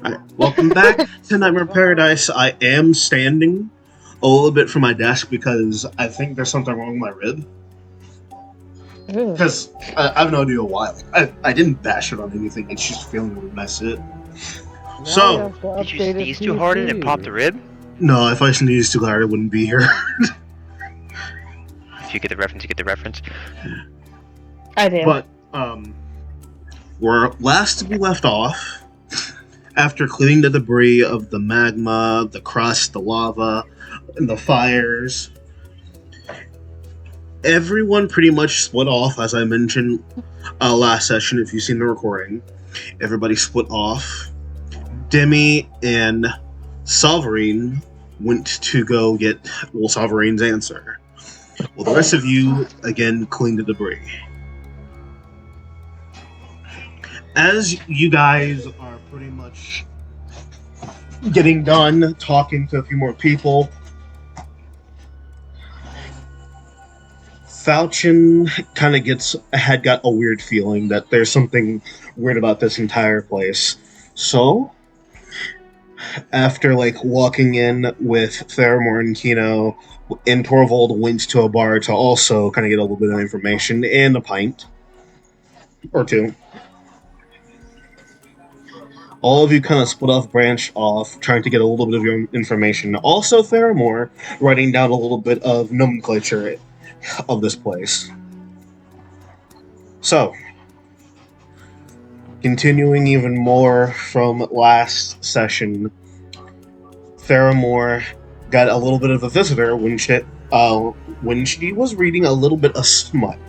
Alright, welcome back to Nightmare Paradise. I am standing a little bit from my desk because I think there's something wrong with my rib. Ugh. Because I've known you a while. I didn't bash it on anything, it's just feeling weird when I sit. Now So- you have to Did you update sneeze his too hard and it PC. popped the rib? No, if I sneezed too hard, I wouldn't be here. If you get the reference, you get the reference. I do. But, where last we left off, after cleaning the debris of the magma, the crust, the lava, and the fires, everyone pretty much split off, as I mentioned last session, if you've seen the recording. Everybody split off. Demi and Sovereign went to go get, Sovereign's answer. Well, the rest of you, again, cleaned the debris. As you guys are pretty much getting done talking to a few more people, Falchion kind of had got a weird feeling that there's something weird about this entire place. So, after walking in with Theramore and Kino, and Torvald went to a bar to also kind of get a little bit of information and a pint or two. All of you kind of split off, branched off, trying to get a little bit of your information. Also, Theramore writing down a little bit of nomenclature of this place. So, continuing even more from last session, Theramore got a little bit of a visitor when she was reading a little bit of smut.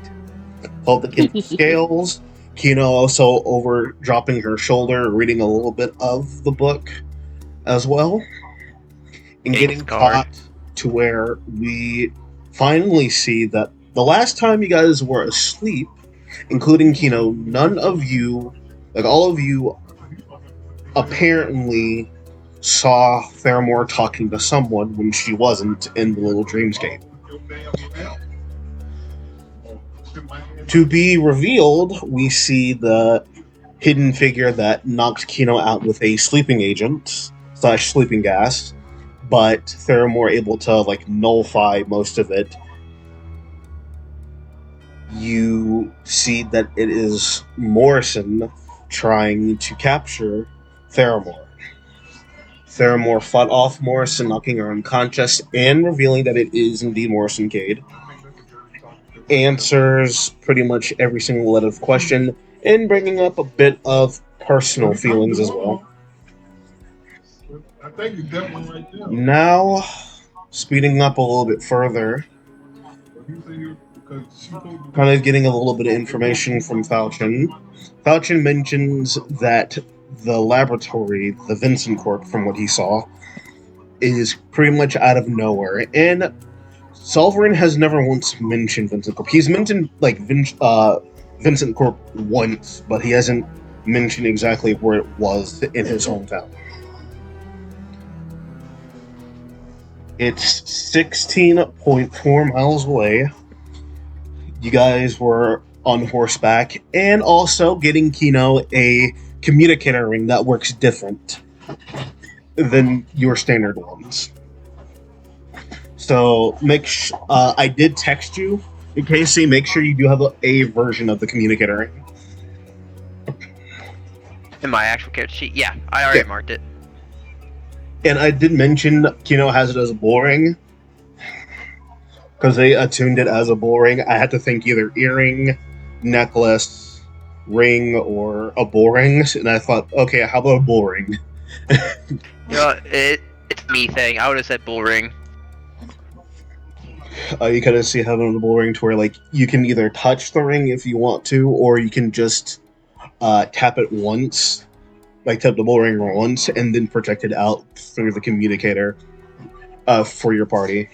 Called the Kin Scales. Kino also over dropping her shoulder, reading a little bit of the book as well. And getting caught to where we finally see that the last time you guys were asleep, including Kino, none of you, all of you, apparently saw Theramore talking to someone when she wasn't in the little dreamscape. To be revealed, we see the hidden figure that knocked Kino out with a sleeping agent / sleeping gas, but Theramore able to nullify most of it. You see that it is Morrison trying to capture Theramore. Theramore fought off Morrison, knocking her unconscious, and revealing that it is indeed Morrison Cade. Answers pretty much every single letter of question, and bringing up a bit of personal feelings as well. Now, speeding up a little bit further, kind of getting a little bit of information from Falchion. Falchion mentions that the laboratory, the Vincent Corp, from what he saw, is pretty much out of nowhere, and Sovereign has never once mentioned Vincent Corp. He's mentioned Vincent Corp once, but he hasn't mentioned exactly where it was in his hometown. It's 16.4 miles away. You guys were on horseback, and also getting Kino a communicator ring that works different than your standard ones. So I did text you, in case you make sure you do have a version of the communicator ring. In my actual character sheet, yeah, I already marked it. And I did mention Kino has it as a bull ring, because they attuned it as a bull ring. I had to think either earring, necklace, ring, or a bull ring, and I thought, okay, how about a bull ring? It's a me thing. I would have said bull ring. You kind of see having a bull ring to where you can either touch the ring if you want to, or you can just tap it once, tap the bull ring once, and then project it out through the communicator for your party.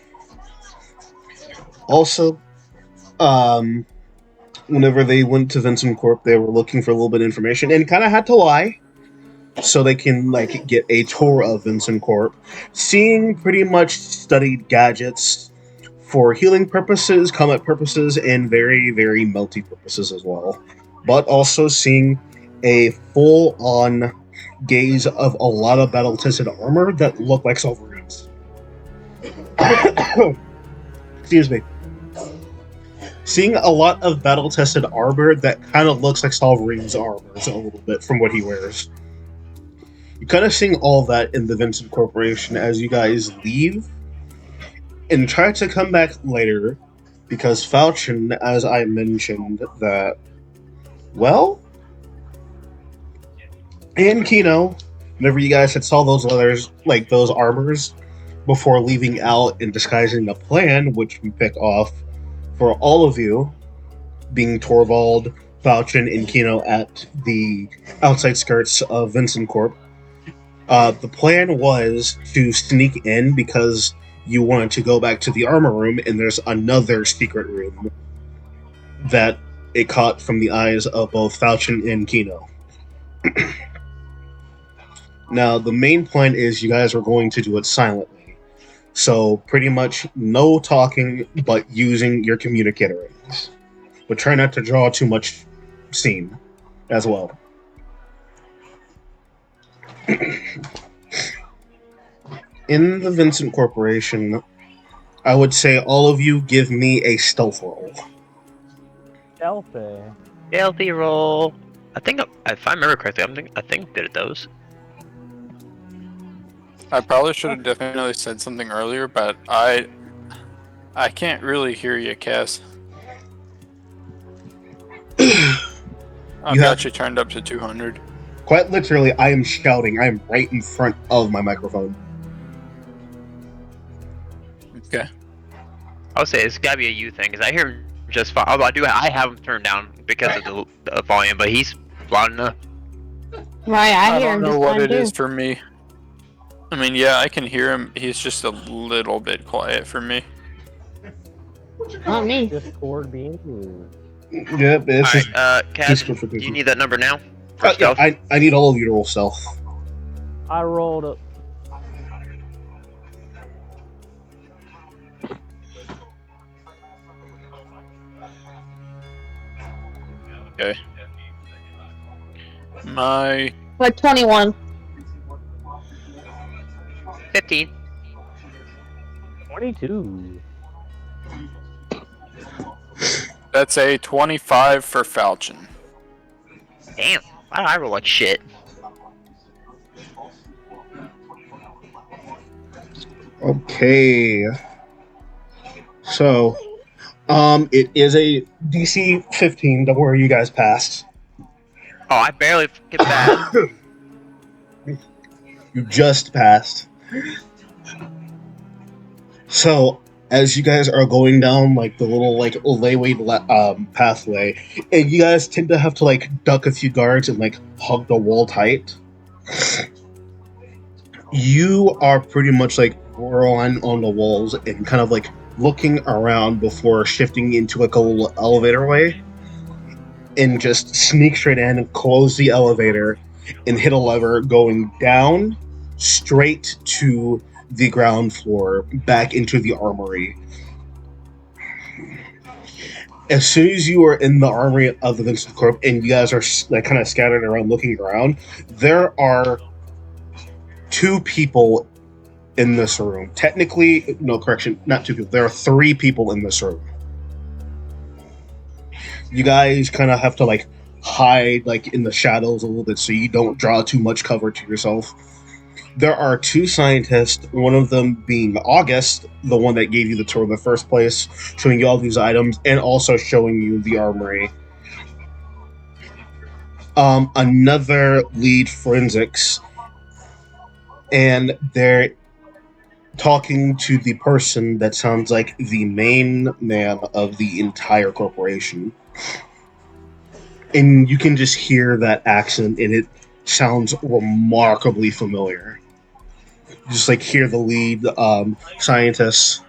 Also, whenever they went to Vincent Corp, they were looking for a little bit of information, and kind of had to lie, so they can get a tour of Vincent Corp, seeing pretty much studied gadgets for healing purposes, combat purposes, and very, very melty purposes as well. But also seeing a full-on gaze of a lot of battle-tested armor that look like Solverines. Excuse me. Seeing a lot of battle-tested armor that kind of looks like Solverine's armor a little bit from what he wears. You're kind of seeing all that in the Vincent Corporation as you guys leave and try to come back later because Falchion, as I mentioned, that, well, and Kino, whenever you guys had saw those leathers, like those armors, before leaving out and disguising a plan, which we pick off for all of you, being Torvald, Falchion, and Kino at the outside skirts of Vincent Corp. The plan was to sneak in because you wanted to go back to the armor room, and there's another secret room that it caught from the eyes of both Falchion and Kino. Now, the main plan is you guys are going to do it silently. So, pretty much no talking, but using your communicator rings. But try not to draw too much scene as well. In the Vincent Corporation, I would say all of you give me a stealth roll. Stealthy roll. I think, if I remember correctly, I think did those. I probably should have definitely said something earlier, but I can't really hear you, Cass. I've got you turned up to 200. Quite literally, I am shouting. I am right in front of my microphone. Okay. I would say it's gotta be a you thing, because I hear him just fine. Although I have him turned down because of the volume, but he's loud enough. Right, I hear don't him know just what fine it too. is for me. I mean, yeah, I can hear him. He's just a little bit quiet for me. Not me. Discord being used. Yep, it's just... Alright, Cass, peaceful for do you people. need that number now? For Yeah, stealth? I need all of you to roll stealth. I rolled up. Okay. My Like 21. 15. 22. that's a 25 for Falchion. Damn, why do I roll like shit? Okay. So, it is a DC 15. Don't worry, you guys passed. Oh, I barely get that. You just passed. So, as you guys are going down like the little like layway pathway, and you guys tend to have to like duck a few guards and like hug the wall tight. You are pretty much like rolling on the walls and kind of like looking around before shifting into like a little elevator way, and just sneak straight in and close the elevator and hit a lever going down straight to the ground floor back into the armory. As soon as you are in the armory of the Vincent Corp and you guys are like kind of scattered around looking around, there are two people in this room. Technically, no, correction, not two people. There are three people in this room. You guys kind of have to like hide like in the shadows a little bit so you don't draw too much cover to yourself. There are two scientists, one of them being August, the one that gave you the tour in the first place, showing you all these items, and also showing you the armory. Another lead forensics, and they're talking to the person that sounds like the main man of the entire corporation. And you can just hear that accent, and it sounds remarkably familiar. Just like hear the lead scientist.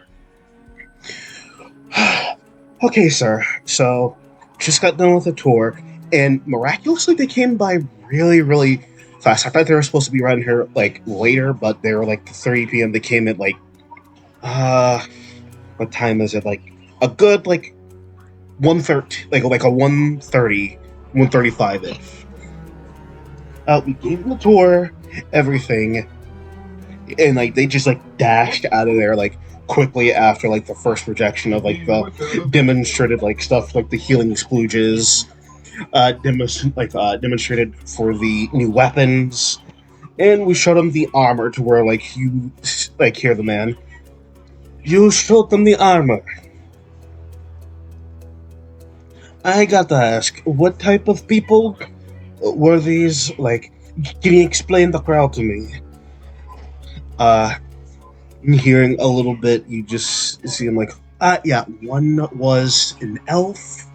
Okay, sir. So, just got done with the tour, and miraculously they came by really, really fast. I thought they were supposed to be around here like later, but they were like 3 p.m. They came at like what time is it? Like a good like 1:30, like a 1:30, 1:35 ish. We gave them the tour, everything, and like they just like dashed out of there like quickly after like the first projection of like the demonstrated like stuff like the healing splooges, demonstrated for the new weapons, and we showed them the armor to where like you like hear the man. You showed them the armor. I gotta ask, what type of people were these? Like, can you explain the crowd to me? Hearing a little bit, you just see him like, yeah, one was an elf,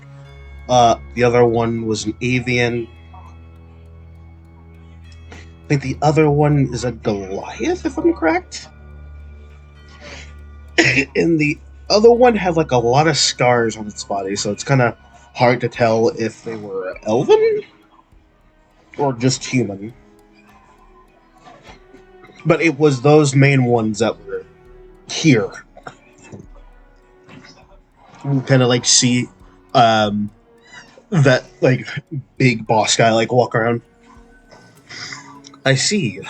the other one was an avian. I think the other one is a Goliath, if I'm correct. And the other one had like a lot of scars on its body, so it's kind of hard to tell if they were elven or just human. But it was those main ones that were here. You kind of like see that like big boss guy like walk around. I see.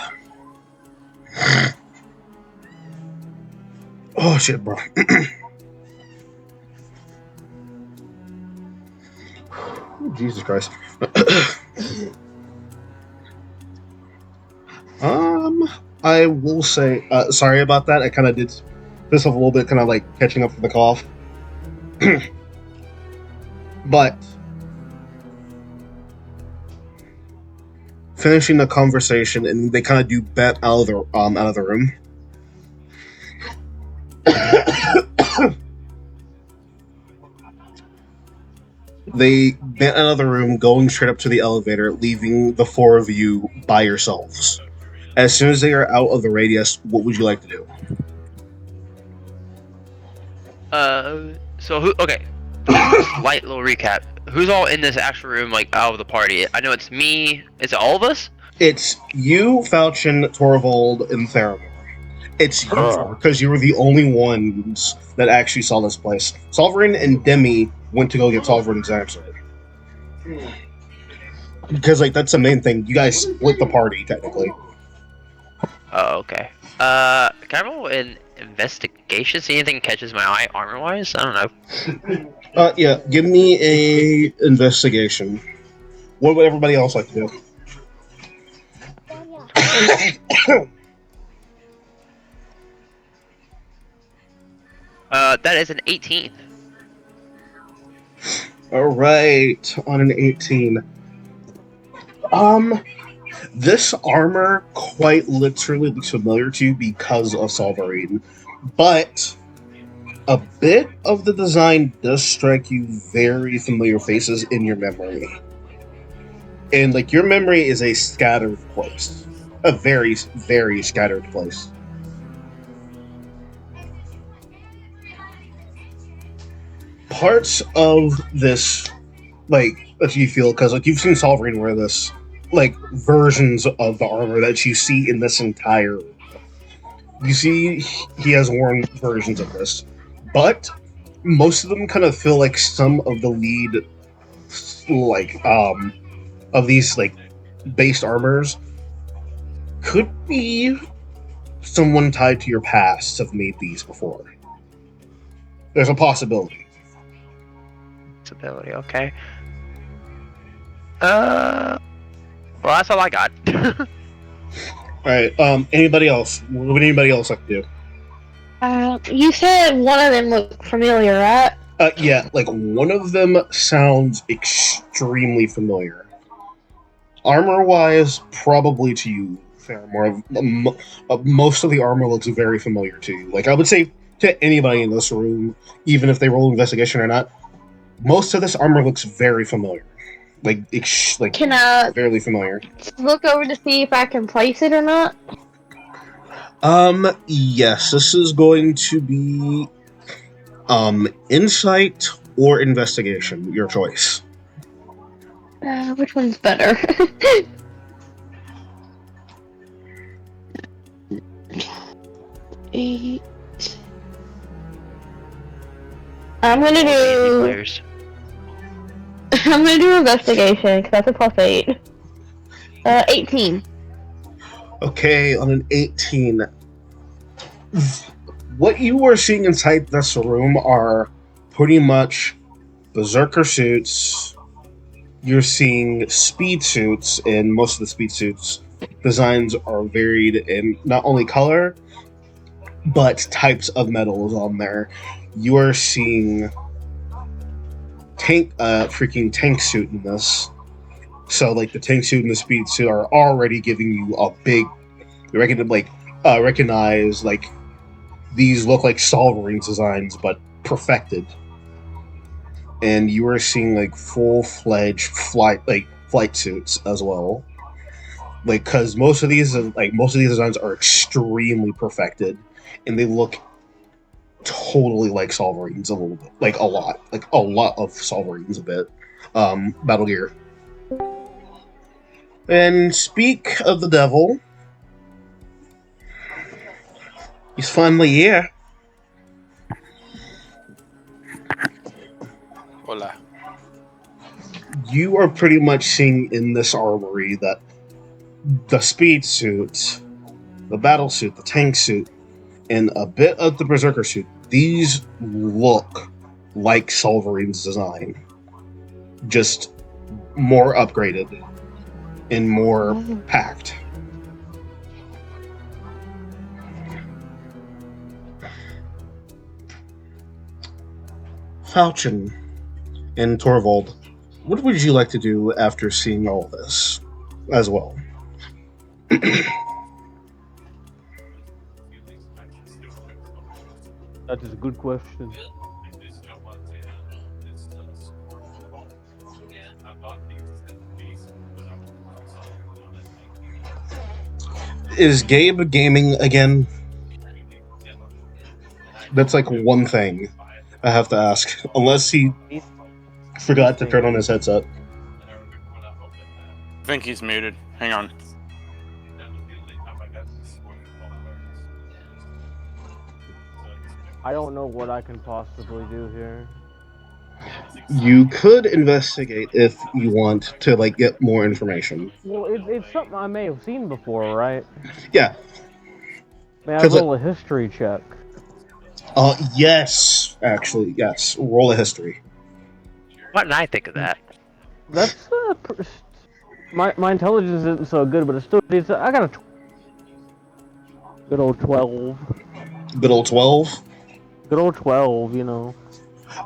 Oh shit, bro. Jesus Christ. I will say, sorry about that. I kind of did this off a little bit, kind of like catching up for the cough. But finishing the conversation, and they kind of do bet out of the room. They bent out of the room, going straight up to the elevator, leaving the four of you by yourselves. As soon as they are out of the radius, what would you like to do? So who? Okay. Light little recap. Who's all in this actual room, like out of the party? I know it's me. Is it all of us? It's you, Falchion, Torvald, and Theramore. It's you, because you were the only ones that actually saw this place. Sovereign and Demi went to go get Sovereign's answer. Because, like, that's the main thing. You guys split the party, technically. Oh, okay. Can I roll an investigation? See anything catches my eye armor-wise? I don't know. Yeah, give me a investigation. What would everybody else like to do? That is an 18. Alright, on an 18. This armor quite literally looks familiar to you because of Solvarine, but a bit of the design does strike you very familiar faces in your memory. And, like, your memory is a scattered place. A very, very scattered place. Parts of this, like, that you feel, because, like, you've seen Solvarine wear this, like, versions of the armor that you see in this entire... You see he has worn versions of this. But most of them kind of feel like some of the lead, like, of these, like, based armors could be someone tied to your past have made these before. There's a possibility, okay. Well, that's all I got. Alright, anybody else? What would anybody else like to do? You said one of them looked familiar, right? Yeah, like, one of them sounds extremely familiar. Armor-wise, probably to you, Theramore. Most of the armor looks very familiar to you. Like, I would say to anybody in this room, even if they roll investigation or not, most of this armor looks very familiar. Like, Can I fairly familiar. look over to see if I can place it or not? Yes, this is going to be, insight or investigation, your choice. Which one's better? Eight. I'm gonna do investigation because that's a +8. 18. Okay, on an 18. What you are seeing inside this room are pretty much berserker suits. You're seeing speed suits, and most of the speed suits designs are varied in not only color, but types of metals on there. You are seeing freaking tank suit in this. So, like, the tank suit and the speed suit are already giving you a big, recognize, like, these look like Solverines designs, but perfected. And you are seeing, like, full-fledged flight suits as well. Like, because most of these designs are extremely perfected, and they look totally like Solverines a little bit, like a lot of Solverines a bit. Battle gear. And speak of the devil, he's finally here. Hola. You are pretty much seeing in this armory that the speed suit, the battle suit, the tank suit, and a bit of the berserker suit, these look like Solverine's design, just more upgraded and more packed. Falchion and Torvald, what would you like to do after seeing all this as well? That is a good question. Is Gabe gaming again? That's like one thing I have to ask. Unless he forgot to turn on his headset. I think he's muted. Hang on. I don't know what I can possibly do here. You could investigate if you want to, like, get more information. Well, it's something I may have seen before, right? Yeah. May I roll a history check? Yes. Actually, yes. Roll a history. Why didn't I think of that? That's my intelligence isn't so good, but it's still I got a good old 12. Good old 12? Good old 12, you know.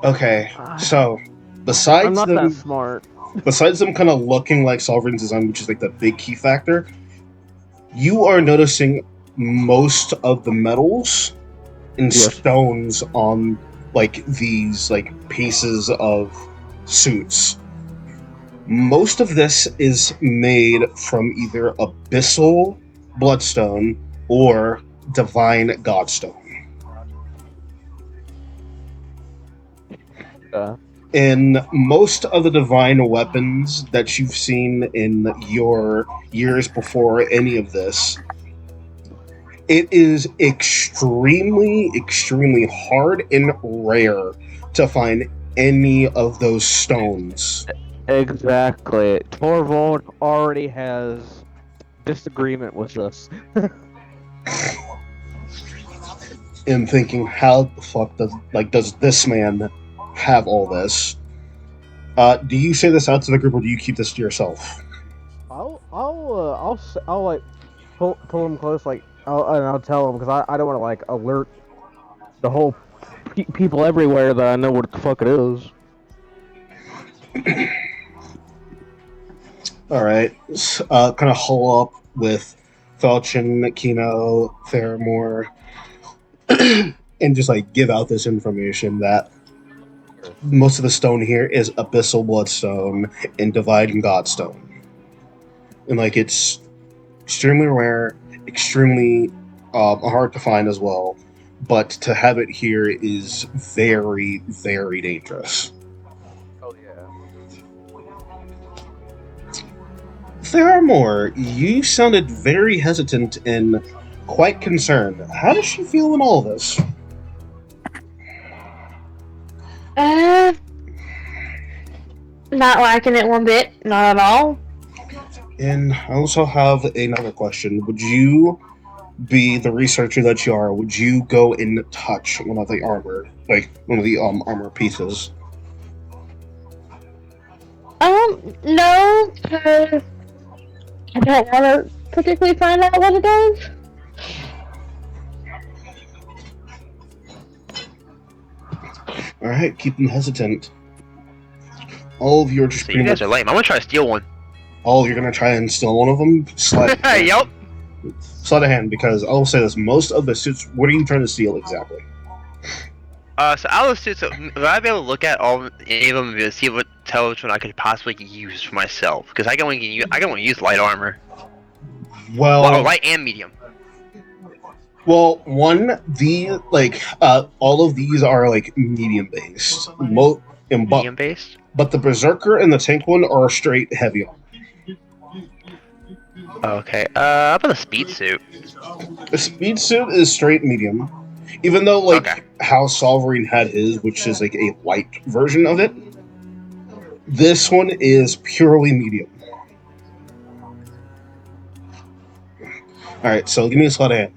Okay, so I'm besides not them, that smart. besides them kind of looking like Sovereign's design, which is like the big key factor, you are noticing most of the metals and stones on like these like pieces of suits. Most of this is made from either abyssal bloodstone or divine godstone. In most of the divine weapons that you've seen in your years before any of this, it is extremely, extremely hard and rare to find any of those stones. Exactly. Torvald already has disagreement with us. And thinking, how the fuck does this man have all this? Do you say this out to the group, or do you keep this to yourself? I'll like pull him close, like, I'll tell him, because I don't want to like alert the whole people everywhere that I know what the fuck it is. All right, kind of hull up with Falchion, Kino, Theramore, and just like give out this information that most of the stone here is abyssal bloodstone and divine godstone, and like it's extremely rare, extremely hard to find as well. But to have it here is very, very dangerous. Oh yeah. Theramore, you sounded very hesitant and quite concerned. How does she feel in all this? Not liking it one bit. Not at all. And I also have another question. Would you be the researcher that you are? Would you go and touch one of the armor, like one of the armor pieces? No, because I don't want to particularly find out what it does. All right, keep them hesitant. All of you are just So you guys are lame. I'm gonna try to steal one. Oh, you're gonna try and steal one of them? Slide Yup. of hand, because I'll say this: most of the suits. What are you trying to steal exactly? So out of the suits, would I be able to look at any of them and see tell which one I could possibly use for myself? Because I can only use light armor. Well, light and medium. Well, all of these are like medium based. Medium based. But the Berserker and the Tank one are straight heavy armor. Okay. How about the speed suit? The speed suit is straight medium. Even though how Solverine had his, which is like a light version of it, this one is purely medium. Alright, so give me a sleight of hand.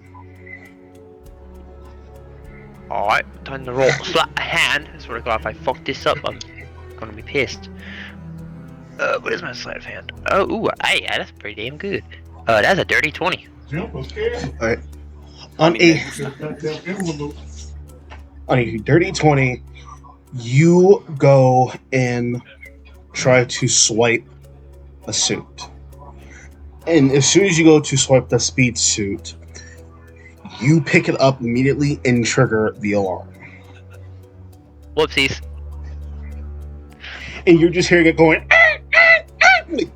Alright, time to roll sleight of hand. I swear to God, if I fuck this up, I'm gonna be pissed. Where's my sleight of hand? Oh, ooh, hey, that's pretty damn good. That's a dirty 20. Alright. On a dirty 20, you go and try to swipe a suit. And as soon as you go to swipe the speed suit, you pick it up immediately and trigger the alarm. Whoopsies. And you're just hearing it going,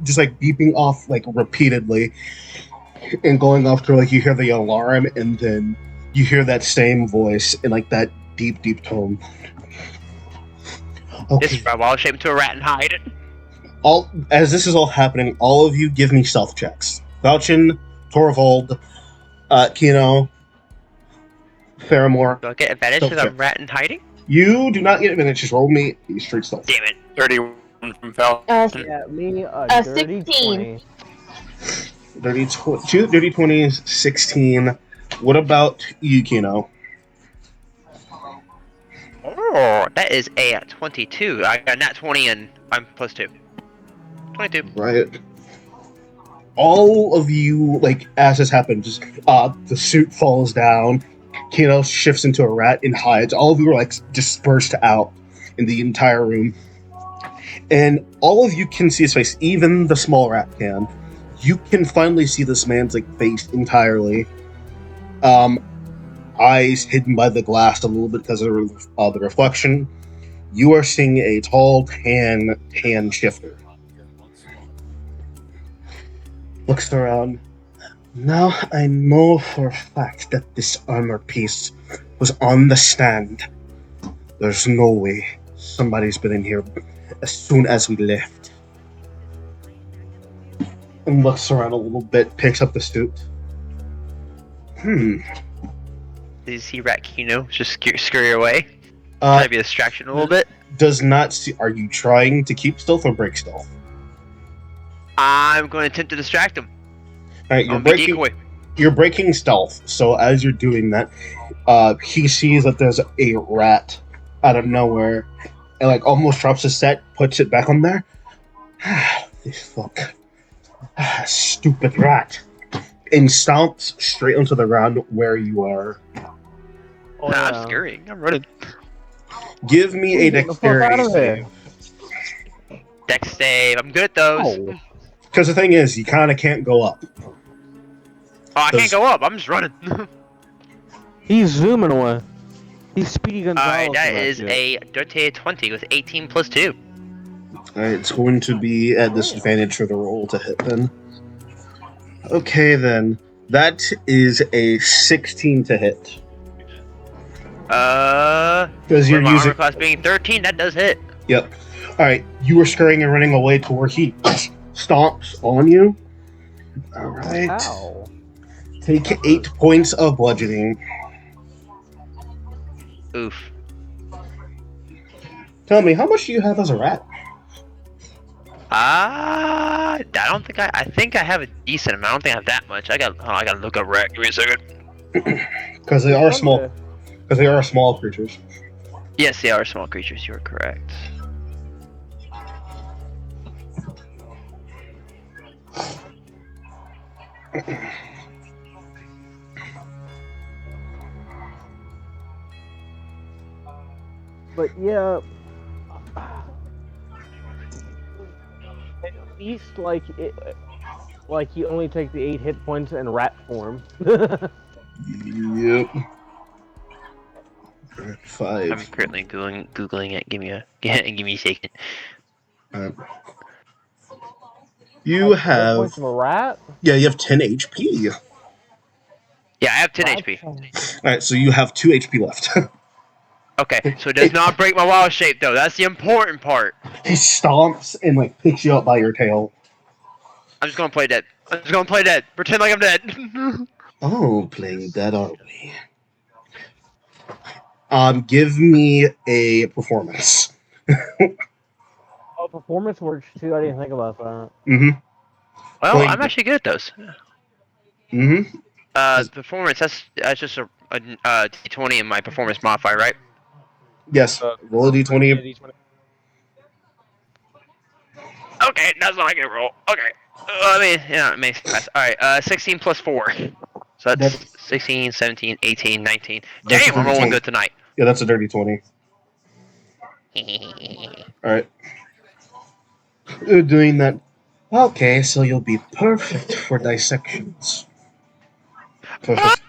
just like beeping off like repeatedly, and going off to like you hear the alarm, and then you hear that same voice in like that deep tone. Okay. This I'll shape into a rat and hide it. As this is all happening, all of you give me stealth checks. Falchion, Torvald, Kino, Faramore. Do I get advantage because I'm rat and hiding? You do not get advantage. Just roll me a straight stealth. Damn it. 31 from Falcon. Yeah, me a dirty 16. 20. Two dirty 20s, 16. What about you, Kino? Oh, that is a 22. I got nat 20 and I'm plus 2. 22. Right. All of you, like, as this happens, the suit falls down, Kino shifts into a rat and hides. All of you are, like, dispersed out in the entire room. And all of you can see his face, even the small rat can. You can finally see this man's, like, face entirely. Eyes hidden by the glass a little bit because of the reflection. You are seeing a tall, tan shifter. Looks around. Now I know for a fact that this armor piece was on the stand. There's no way somebody's been in here as soon as we left. And looks around a little bit, picks up the suit. Did you see Rat Kino just scurry away? Try to be a distraction a little bit? Does not see. Are you trying to keep stealth or break stealth? I'm going to attempt to distract him. Alright, you're breaking stealth, so as you're doing that, he sees that there's a rat out of nowhere, and like almost drops his set, puts it back on there. This fuck. Stupid rat. And stomps straight onto the ground where you are. Oh, nah, I'm scurrying. I'm running. Give me a dexterity save. Dex save. I'm good at those. Because the thing is, you kind of can't go up. Oh, I can't go up. I'm just running. He's zooming away. He's Speedy Gonzales. Alright, that is a dirty 20 with 18 plus 2. Alright, it's going to be at disadvantage for the roll to hit then. Okay then. That is a 16 to hit. Because you're using armor class being 13, that does hit. Yep. Alright, you were scurrying and running away to where he stomps on you. Alright. Ow. Take 8 points of bludgeoning. Oof. Tell me, how much do you have as a rat? I don't think I think I have a decent amount. I don't think I have that much. I gotta look up wreck. Give me a second. Because they are small. Because they are small creatures. Yes, they are small creatures. You are correct. But yeah, at least like you only take the 8 hit points in rat form. Yep. 5. I'm currently googling it. Give me a second. You Hit have points of a rat. you have 10 HP. Yeah, I have 10 Rats? HP. All right, so you have 2 HP left. Okay, so it does not break my wild shape though. That's the important part. He stomps and like picks you up by your tail. I'm just gonna play dead. I'm just gonna play dead. Pretend like I'm dead. Oh, playing dead, are we? Give me a performance. Oh, performance works too. I didn't think about that. Mm-hmm. Well, Playing I'm dead. actually good at those. Mm-hmm. Performance. That's just a D20 in my performance modifier, right? Yes. Roll a d20. Okay, that's not a good roll. Okay. I mean, yeah, it makes sense. Alright, 16 plus 4. So that's 16, 17, 18, 19. That's Damn, I'm a rolling 20. good tonight. Yeah, that's a dirty 20. Alright. Doing that. Okay, so you'll be perfect for dissections. Perfect.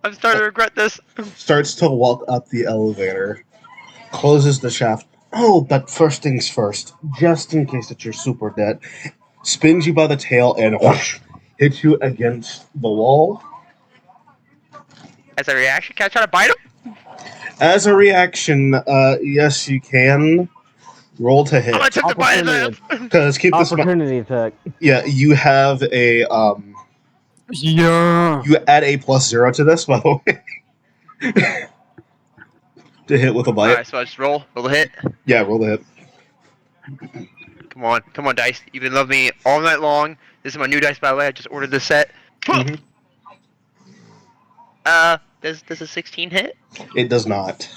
I'm starting to regret this. Starts to walk up the elevator. Closes the shaft. Oh, but first things first. Just in case that you're super dead. Spins you by the tail and whoosh, hits you against the wall. As a reaction, can I try to bite him? As a reaction, yes, you can roll to I'm gonna hit. attempt to bite his ass. Because keep this in mind. Opportunity attack. Yeah, you have a Yeah. you add a +0 to this, by the way. To hit with a bite. Alright, so I just roll the hit. Yeah, roll the hit. Come on, dice. You've been loving me all night long. This is my new dice, by the way. I just ordered this set. Mhm. Does a 16 hit? It does not.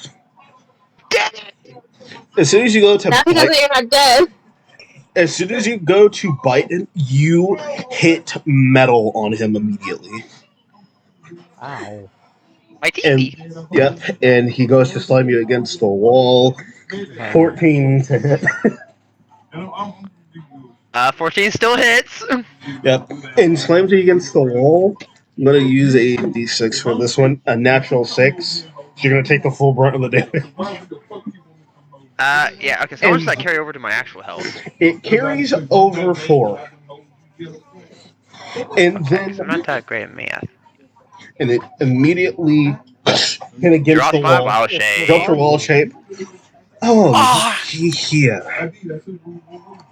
Damn it! As soon as you go to Now he knows bite, that you're not dead. as soon as you go to bite him, you hit metal on him immediately. Ow. My TV. Yep, and he goes to slam you against the wall. 14 to hit. 14 still hits. Yep, and slams you against the wall. I'm gonna use a d6 for this one. A natural 6. So you're gonna take the full brunt of the damage. Yeah, okay, so how much does that carry over to my actual health? It carries over 4. And Okay, 'cause then I'm not that great at math. and it immediately hit against Drops the my wall. wild shape. Drops your wall shape. Oh, Ah! here.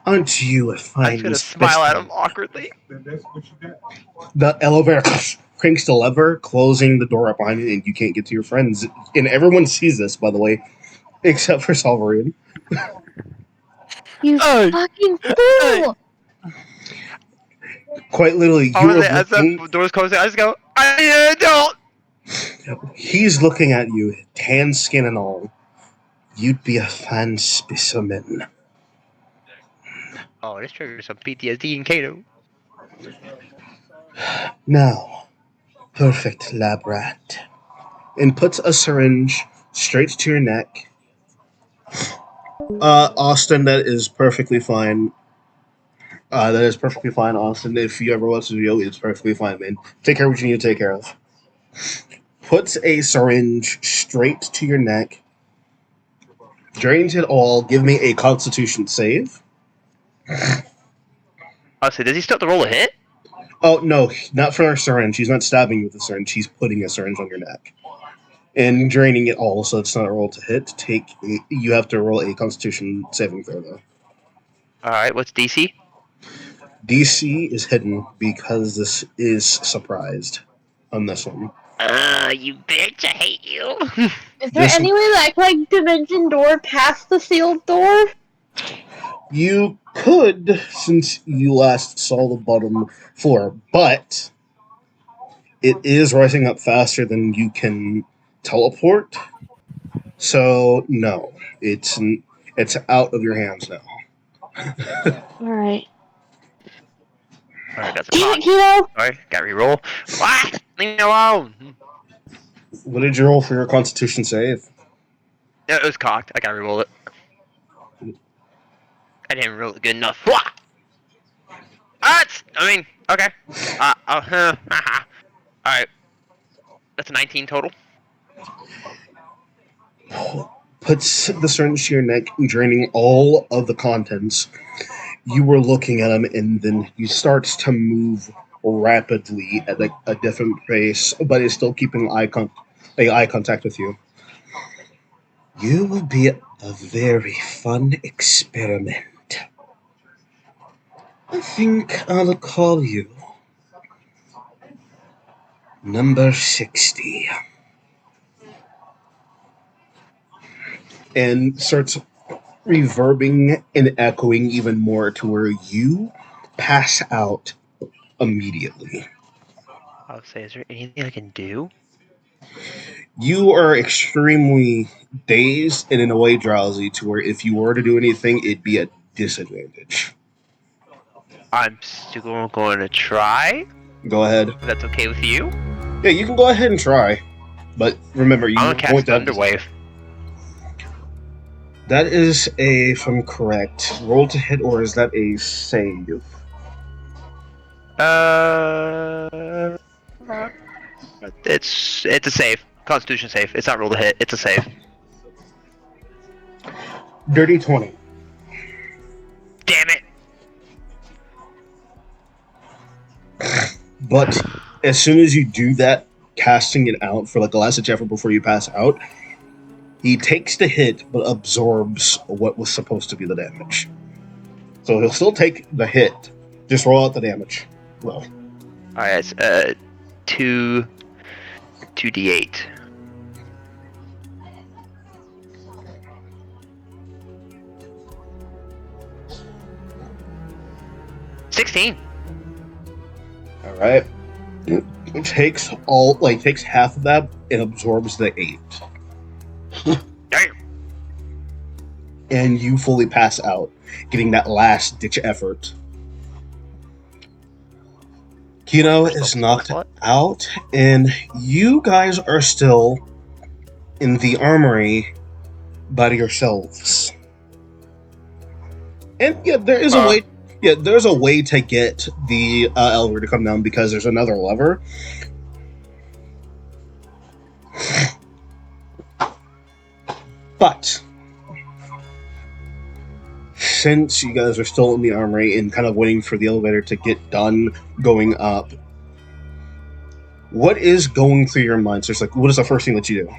Aren't you a I'm fine just gonna smile at him specimen? awkwardly. The elevator cranks the lever, closing the door up behind you, and you can't get to your friends. And everyone sees this, by the way, except for Salvarine. You Hey. fucking fool! Quite literally, you Honestly, are as the looking, door's closing, I just go, I need an adult! he's looking at you, tan skin and all. You'd be a fine specimen. Oh, this triggers some PTSD in Kato. Now, perfect lab rat. And puts a syringe straight to your neck. Austin, that is perfectly fine. That is perfectly fine, Austin. If you ever watch the video, it's perfectly fine, man. Take care of what you need to take care of. Puts a syringe straight to your neck. Drains it all. Give me a Constitution save. Oh, so does he still have to roll a hit? Oh, no, not for a syringe. He's not stabbing you with a syringe. He's putting a syringe on your neck. And draining it all, so it's not a roll to hit. You have to roll a Constitution saving throw, though. Alright, what's DC? DC is hidden because this is surprised on this one. You bitch, I hate you. Is there This- any way that I can like dimension door past the sealed door? You could, since you last saw the bottom floor, but it is rising up faster than you can teleport. So no, it's out of your hands now. Alright. Alright, that's a Damn cock. it, Kilo! Sorry, got reroll. Ah! Leave me alone! What did you roll for your Constitution save? Yeah, it was cocked. I gotta reroll it. I didn't roll it good enough. Wah! Okay. Alright. That's a 19 total. Puts the syringe to your neck, draining all of the contents. You were looking at him, and then he starts to move rapidly at a different pace, but is still keeping eye contact with you. You will be a very fun experiment. I think I'll call you number 60. And starts reverbing and echoing even more to where you pass out immediately. I'll say, is there anything I can do? You are extremely dazed and in a way drowsy to where if you were to do anything, it'd be a disadvantage. I'm still going to try. Go ahead. If that's okay with you. Yeah, you can go ahead and try. But remember, you I'm gonna won't cast have this- Thunderwave. That is if I'm correct. Roll to hit, or is that a save? It's a save. Constitution save. It's not roll to hit. It's a save. Dirty 20. Damn it! But as soon as you do that, casting it out for like the last ditch effort before you pass out, he takes the hit but absorbs what was supposed to be the damage. So he'll still take the hit. Just roll out the damage. Well, Alright, it's 2d8. $16. all right. It takes half of that and absorbs the 8. Damn. And you fully pass out, getting that last ditch effort. Kino is knocked out, and you guys are still in the armory by yourselves. And yeah, there is a way. Yeah, there's a way to get the elevator to come down because there's another lever. But since you guys are still in the armory and kind of waiting for the elevator to get done going up, what is going through your mind? So it's like, what is the first thing that you do?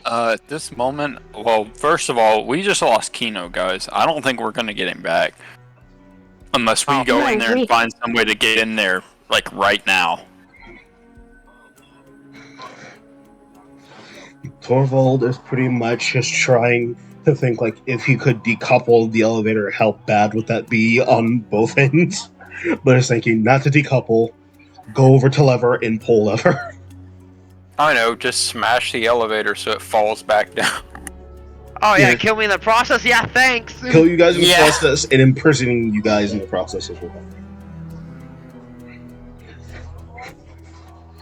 At this moment, well, first of all, we just lost Kino, guys. I don't think we're gonna get him back. Unless we go in there and find some way to get in there, like, right now. Torvald is pretty much just trying to think, like, if he could decouple the elevator, how bad would that be on both ends? But he's thinking not to decouple, go over to lever and pull lever. I know, just smash the elevator so it falls back down. Oh yeah, Yeah. kill me in the process? Yeah, thanks! Kill you guys in the Yeah. process and imprisoning you guys in the process as well.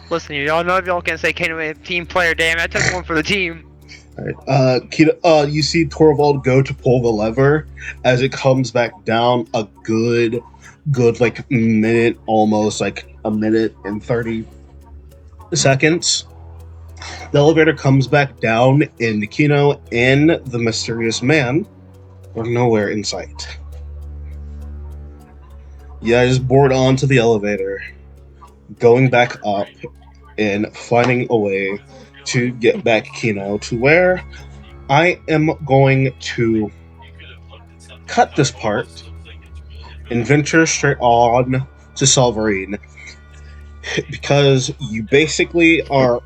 Listen, y'all know if y'all can say Kano a team player, damn it, I took one for the team. Alright, you see Torvald go to pull the lever. As it comes back down, a good like minute, almost like a minute and 30 seconds. The elevator comes back down, and Kino and the mysterious man are nowhere in sight. You guys board onto the elevator, going back up, and finding a way to get back Kino to where I am going to cut this part and venture straight on to Solverine, because you basically are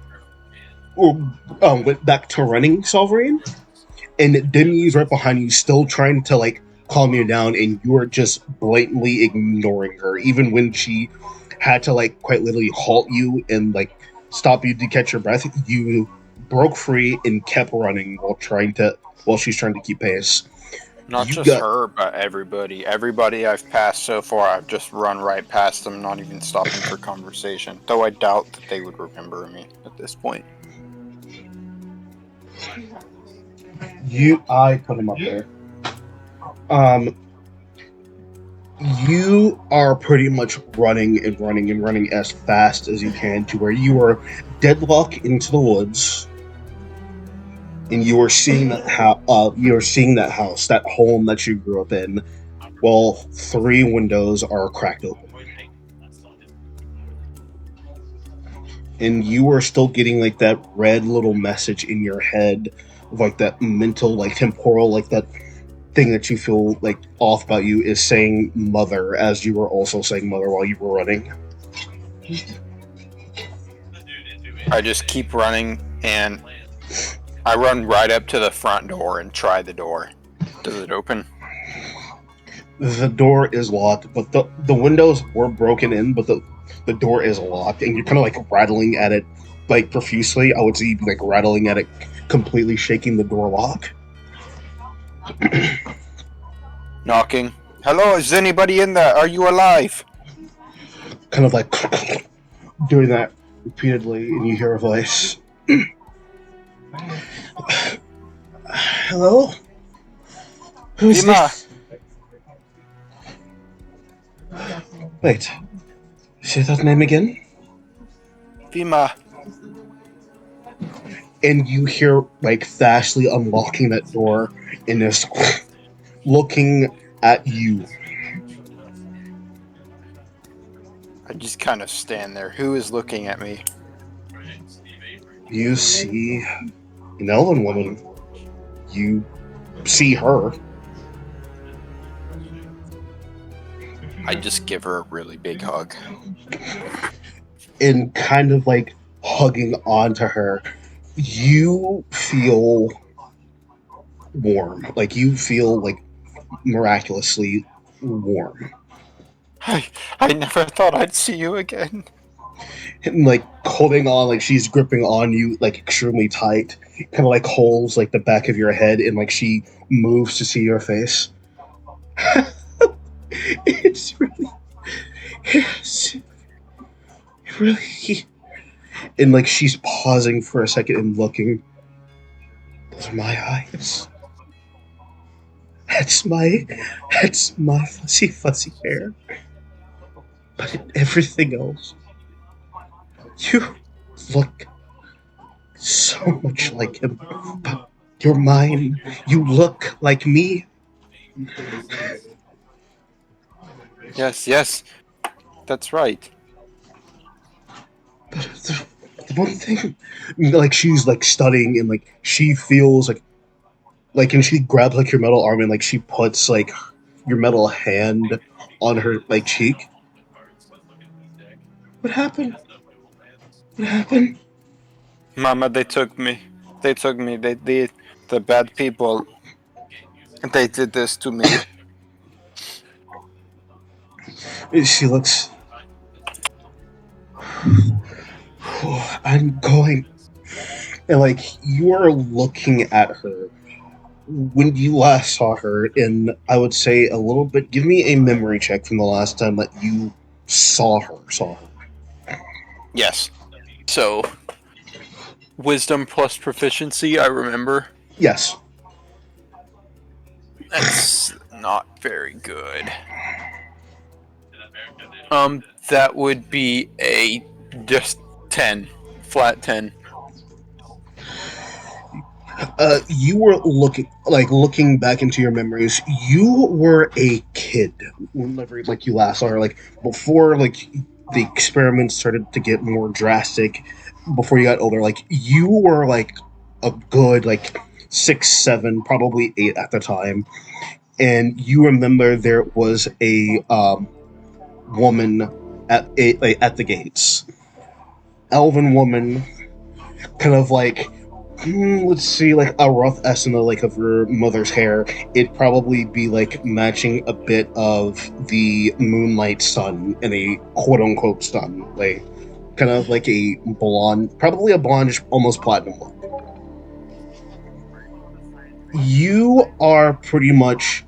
went back to running Solverine, and Demi's right behind you, still trying to like calm you down, and you are just blatantly ignoring her, even when she had to like quite literally halt you and like stop you to catch your breath. You broke free and kept running while she's trying to keep pace. Not just her, but everybody. Everybody I've passed so far, I've just run right past them, not even stopping for conversation. Though I doubt that they would remember me at this point. I put him up there. You are pretty much running and running and running as fast as you can to where you are deadlocked into the woods. And you are seeing that house, that home that you grew up in, while 3 windows are cracked open. And you are still getting like that red little message in your head of like that mental, like temporal, like that thing that you feel like off about you is saying mother, as you were also saying mother while you were running. I just keep running, and I run right up to the front door and try the door. Does it open? The door is locked, but the windows were broken in, but the door is locked, and you're kind of like rattling at it like profusely. I would say you'd be like rattling at it, completely shaking the door lock. Knocking. Hello, is anybody in there? Are you alive? Kind of like doing that repeatedly, and you hear a voice. Hello? Who's this? Wait. Say that name again? Fima. And you hear, like, Thashley unlocking that door and is looking at you. I just kind of stand there. Who is looking at me? You see an elven woman. You see her. I just give her a really big hug. And kind of like hugging onto her, you feel warm. Like you feel like miraculously warm. I never thought I'd see you again. And like holding on, like she's gripping on you like extremely tight, kind of like holds like the back of your head, and like she moves to see your face. It's really, and like she's pausing for a second and looking. Those are my eyes. That's my fuzzy hair. But in everything else, you look so much like him. But you're mine. You look like me. Yes, that's right. But the one thing, like she's like studying, and like she feels like, and she grabs like your metal arm, and like she puts like your metal hand on her like cheek. What happened? What happened? Mama, they took me. They did. The bad people. They did this to me. She looks. I'm going. And like you are looking at her when you last saw her, and I would say a little bit. Give me a memory check from the last time that you saw her. Yes. So, wisdom plus proficiency, I remember. Yes. That's not very good. That would be a just 10. Flat 10. You were looking back into your memories. You were a kid whenever like you last saw her, like before like the experiments started to get more drastic. Before you got older, like you were like a good like 6, 7, probably 8 at the time, and you remember there was a woman at the gates. Elven woman, kind of like, let's see, like a rough estimate like of her mother's hair. It'd probably be like matching a bit of the moonlight sun and a quote unquote sun, like kind of like a blonde, probably a blondish, almost platinum look. You are pretty much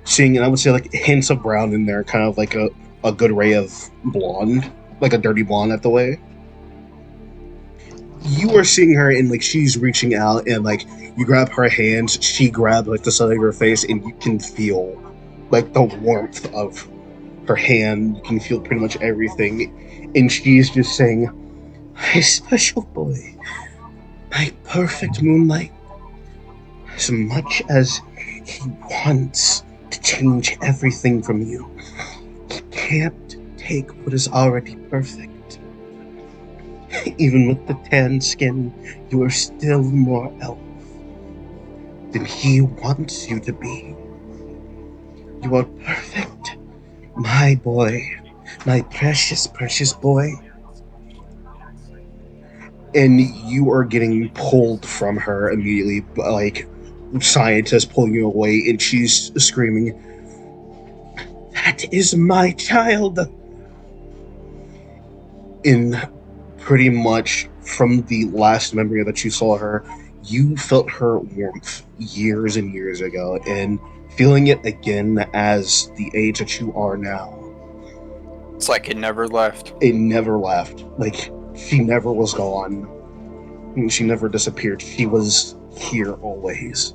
seeing, and I would say like hints of brown in there, kind of like a good ray of blonde, like a dirty blonde at the way. You are seeing her, and like she's reaching out, and like you grab her hands, she grabs like the side of your face, and you can feel like the warmth of her hand. You can feel pretty much everything, and she's just saying, "My special boy, my perfect moonlight. As much as he wants to change everything from you, he can't take what is already perfect. Even with the tan skin, you are still more elf than he wants you to be. You are perfect, my boy, my precious, precious boy." And you are getting pulled from her immediately, like scientists pulling you away, and she's screaming, "That is my child!" In pretty much from the last memory that you saw her, you felt her warmth years and years ago, and feeling it again as the age that you are now. It's like it never left. It never left. Like, she never was gone. She never disappeared. She was here always.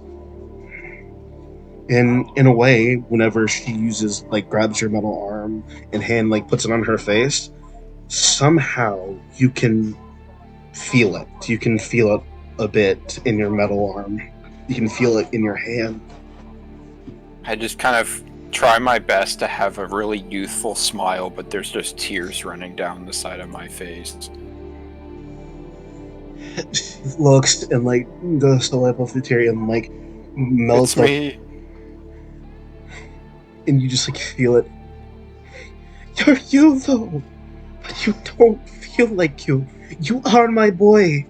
And in a way, whenever she uses, like, grabs your metal arm and hand, like, puts it on her face, somehow you can feel it. You can feel it a bit in your metal arm. You can feel it in your hand. I just kind of try my best to have a really youthful smile, but there's just tears running down the side of my face. She looks and, like, goes to wipe off the tear and, like, melts It's up. me. And you just, like, feel it. You're you, though. But you don't feel like you. You are my boy.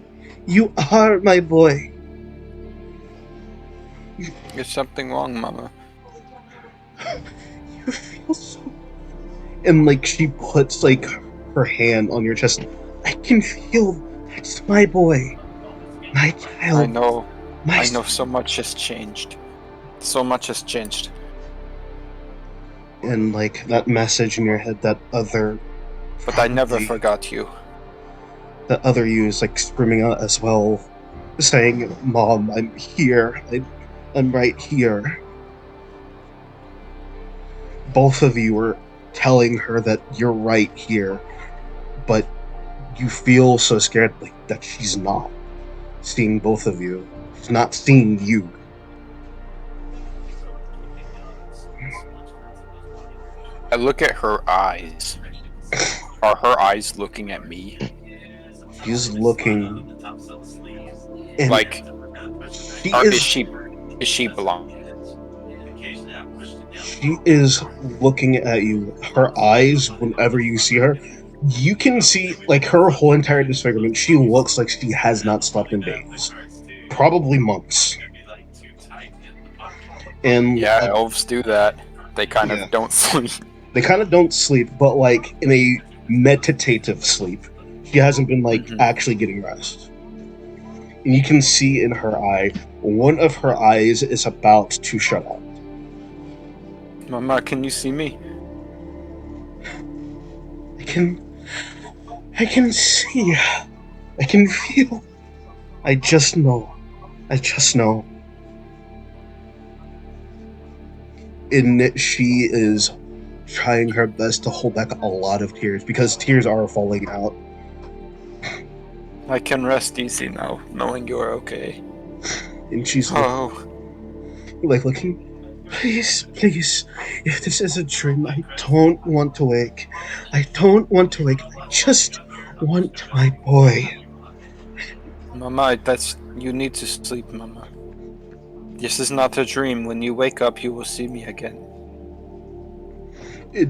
You are my boy. There's something wrong, Mama. You feel so... And, like, she puts, like, her hand on your chest. I can feel that's my boy. My child. I know. My I know so much has changed. So much has changed. And, like, that message in your head, that other... But I never probably- forgot you. The other you is, like, screaming out as well, saying, "Mom, I'm here. I'm right here." Both of you are telling her that you're right here, but you feel so scared, like, that she's not seeing both of you. She's not seeing you. I look at her eyes. Are her eyes looking at me? She's looking, and Like, she is is she blind? She is looking at you. Her eyes, whenever you see her, you can see, like, her whole entire disfigurement. She looks like she has not slept in days. Probably months. And Yeah, elves do that. They kind Yeah. of don't sleep. they kind of don't sleep, but, like, in a meditative sleep. She hasn't been, like, Mhm. actually getting rest. And you can see in her eye, one of her eyes is about to shut out. Mama, can you see me? I can see. I can feel. I just know. And she is trying her best to hold back a lot of tears, because tears are falling out. I can rest easy now, knowing you are okay. And she's Oh, like looking, please, if this is a dream, I don't want to wake. I just want my boy. Mama, you need to sleep, Mama. This is not a dream. When you wake up, you will see me again.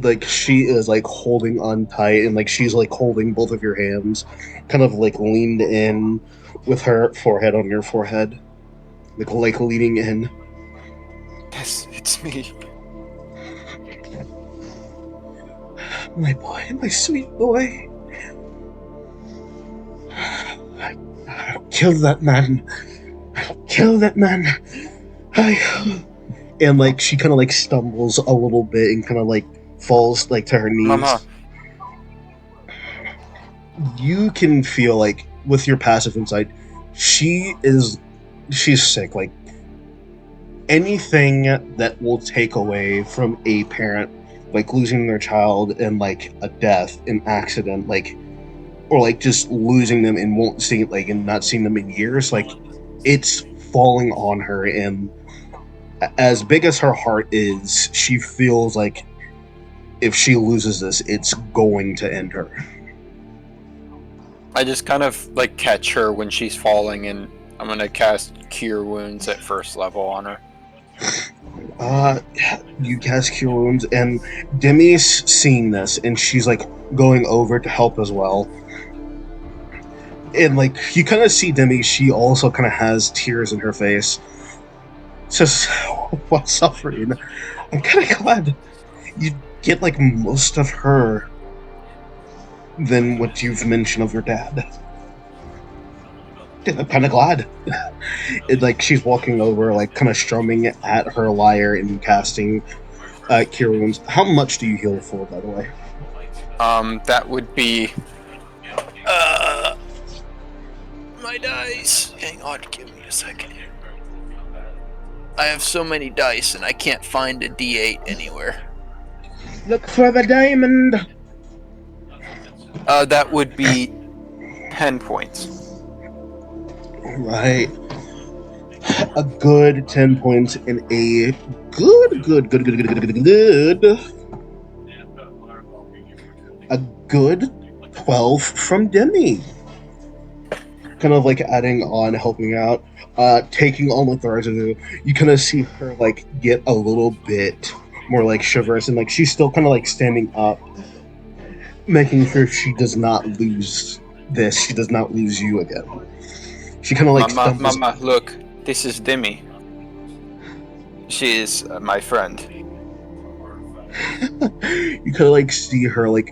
Like she is like holding on tight, and like she's like holding both of your hands, kind of like leaned in with her forehead on your forehead, like leaning in. Yes, it's me. My boy, my sweet boy. I'll kill that man. I'll kill that man. And like she kind of like stumbles a little bit and kind of like falls like to her knees. Mama. You can feel like with your passive insight, she's sick. Like anything that will take away from a parent, like losing their child in like a death, an accident, like, or like just losing them and won't see like and not seeing them in years, like it's falling on her. And as big as her heart is, she feels like if she loses this, it's going to end her. I just kind of like catch her when she's falling, and I'm gonna cast Cure Wounds at first level on her. You cast Cure Wounds, and Demi's seeing this, and she's like going over to help as well. And like you kind of see Demi, she also kind of has tears in her face. Says, "What suffering? I'm kind of glad you get like most of her than what you've mentioned of your dad." I'm kind of glad. Like she's walking over, like kind of strumming at her lyre and casting Cure Wounds. How much do you heal for, by the way? That would be my dice. Hang on, give me a second here. I have so many dice and I can't find a D8 anywhere. Look for the diamond. That would be 10 points. Right. A good 10 points and a good. A good 12 from Demi. Kind of like adding on, helping out, taking on with the rest of it. You kind of see her like get a little bit more like chivalrous, and like she's still kind of like standing up, making sure she does not lose this. She does not lose you again. She kind of like stumbles. Mama, look, this is Demi. She is my friend. You kind of like see her like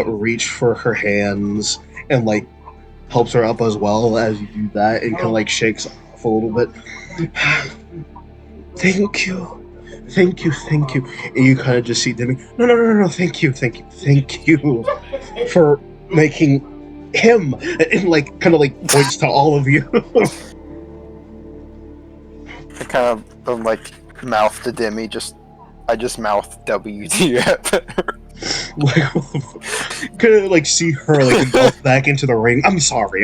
reach for her hands and like helps her up as well as you do that, and kind of like shakes off a little bit. Thank you. And you kind of just see Demi. No. Thank you for making him, and like kind of like points to all of you. I kind of like mouth to Demi. I just mouth WTF. Kind of like see her like engulf back into the ring. I'm sorry.